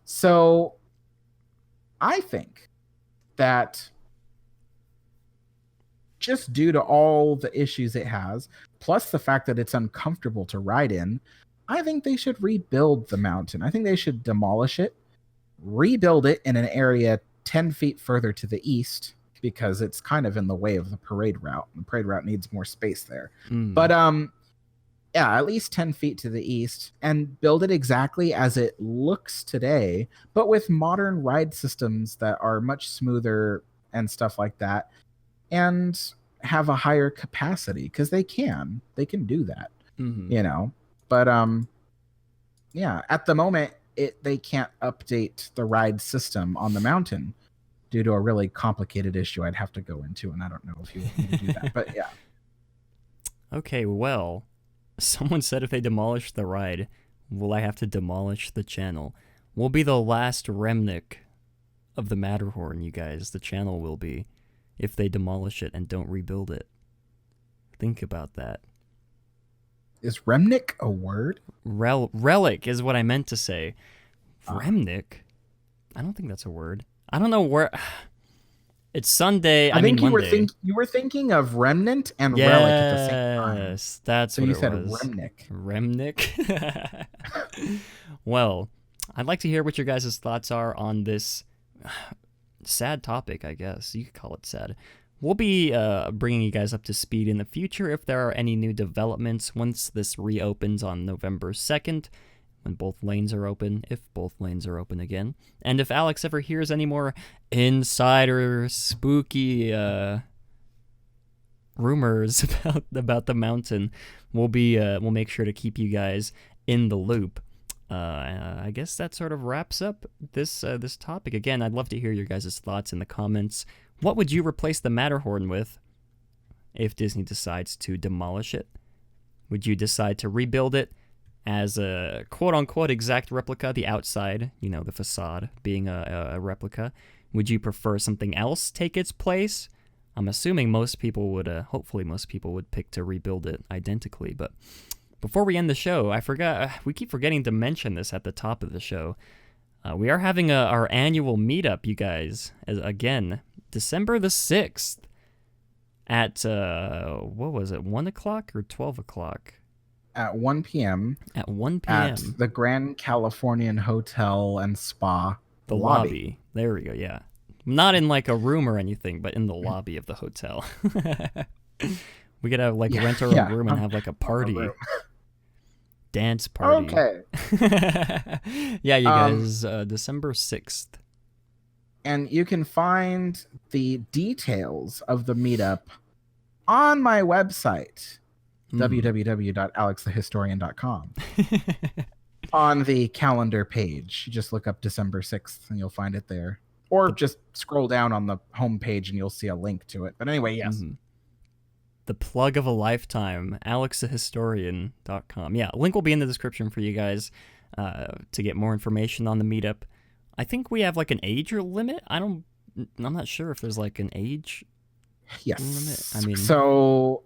So I think that just due to all the issues it has, plus the fact that it's uncomfortable to ride in, I think they should rebuild the mountain. I think they should demolish it, rebuild it in an area 10 feet further to the east, because it's kind of in the way of the parade route. The parade route needs more space there. But yeah, at least 10 feet to the east, and build it exactly as it looks today, but with modern ride systems that are much smoother and stuff like that, and have a higher capacity, because they can do that. You know. But yeah, at the moment they can't update the ride system on the mountain due to a really complicated issue I'd have to go into, and I don't know if you want me to do that. But yeah. Okay, well, someone said if they demolish the ride, will I have to demolish the channel? We'll be the last remnant of the Matterhorn, you guys. The channel will be, if they demolish it and don't rebuild it. Think about that. Is remnant a word? Relic is what I meant to say. Remnant? I don't think that's a word. I don't know where. It's Sunday. I mean, Monday. You were thinking of remnant and relic at the same time. Yes, that's so what you it said was. Remnant. Well, I'd like to hear what your guys' thoughts are on this sad topic, I guess. You could call it sad. We'll be bringing you guys up to speed in the future if there are any new developments once this reopens on November 2nd, when both lanes are open, if both lanes are open again. And if Alex ever hears any more insider spooky rumors about the mountain, we'll make sure to keep you guys in the loop. I guess that sort of wraps up this topic. Again, I'd love to hear your guys' thoughts in the comments. What would you replace the Matterhorn with if Disney decides to demolish it? Would you decide to rebuild it as a quote-unquote exact replica, the outside, you know, the facade being a replica? Would you prefer something else take its place? I'm assuming most people would, hopefully most people would pick to rebuild it identically. But before we end the show, I forgot, we keep forgetting to mention this at the top of the show. We are having our annual meetup, you guys, again, December the 6th at, what was it, 1 o'clock or 12 o'clock? At 1 p.m. At 1 p.m. At the Grand Californian Hotel and Spa. The lobby. There we go, yeah. Not in like a room or anything, but in the lobby of the hotel. We could have rent our own room and have like a party. Dance party. Okay. Yeah, you guys, December 6th. And you can find the details of the meetup on my website, www.alexthehistorian.com. On the calendar page. You just look up December 6th and you'll find it there. Or just scroll down on the home page and you'll see a link to it. But anyway, yes. The plug of a lifetime, alexthehistorian.com. Yeah, link will be in the description for you guys to get more information on the meetup. I think we have like an age limit. I'm not sure if there's like an age limit. I mean, so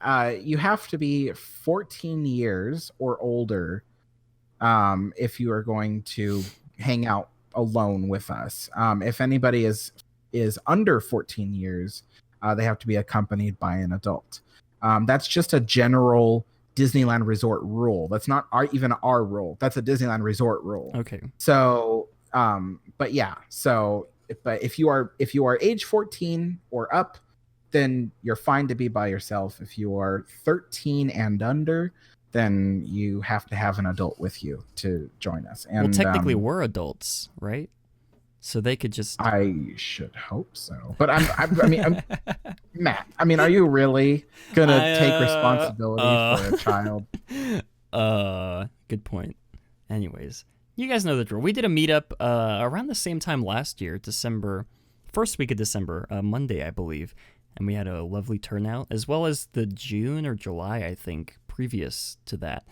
you have to be 14 years or older if you are going to hang out alone with us. If anybody is under 14 years, they have to be accompanied by an adult. That's just a general Disneyland Resort rule. That's not even our rule. That's a Disneyland Resort rule. Okay. So, but yeah, so But if you are age 14 or up, then you're fine to be by yourself. If you are 13 and under, then you have to have an adult with you to join us. And well, technically, we're adults, right? So they could just. I should hope so. But I'm Matt. I mean, are you really gonna take responsibility for a child? Good point. Anyways, you guys know the drill. We did a meetup around the same time last year, first week of December, Monday, I believe, and we had a lovely turnout, as well as the June or July, I think, previous to that.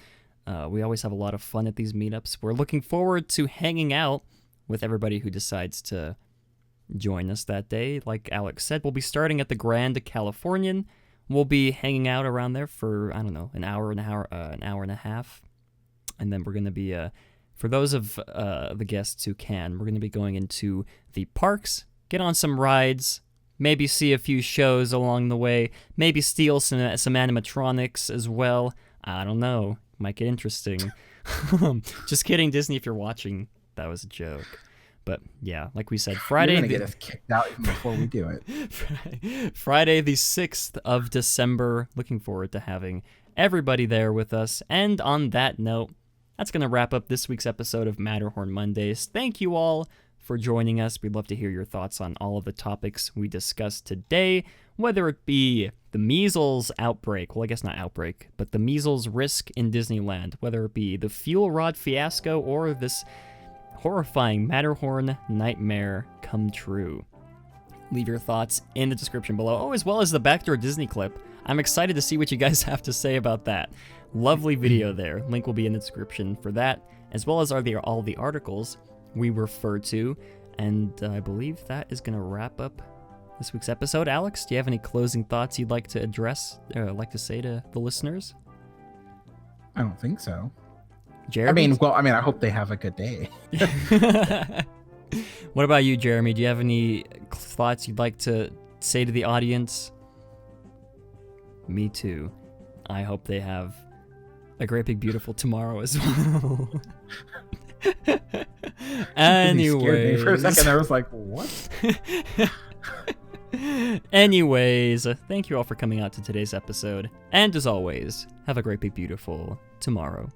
We always have a lot of fun at these meetups. We're looking forward to hanging out with everybody who decides to join us that day. Like Alex said, we'll be starting at the Grand Californian. We'll be hanging out around there for, I don't know, an hour and a half. And then we're going to be, for those of the guests who can, we're going to be going into the parks, get on some rides, maybe see a few shows along the way, maybe steal some animatronics as well. I don't know. Might get interesting. Just kidding, Disney, if you're watching. That was a joke. But yeah, like we said, Friday. You're going to get us kicked out even before we do it. Friday, the 6th of December. Looking forward to having everybody there with us. And on that note, that's going to wrap up this week's episode of Matterhorn Mondays. Thank you all for joining us. We'd love to hear your thoughts on all of the topics we discussed today, whether it be the measles outbreak, well, I guess not outbreak, but the measles risk in Disneyland, whether it be the FuelRod Fiasco or this horrifying Matterhorn nightmare come true. Leave your thoughts in the description below. Oh, as well as the Backdoor Disney Clip. I'm excited to see what you guys have to say about that. Lovely video there. Link will be in the description for that, as well as all the articles we refer to. And I believe that is going to wrap up this week's episode. Alex, do you have any closing thoughts you'd like to address, like to say to the listeners? I don't think so. Jeremy? I hope they have a good day. What about you, Jeremy? Do you have any thoughts you'd like to say to the audience? Me too. I hope they have a great big beautiful tomorrow as well. Anyways, for a second I was like, what? Anyways, thank you all for coming out to today's episode. And as always, have a great big beautiful tomorrow.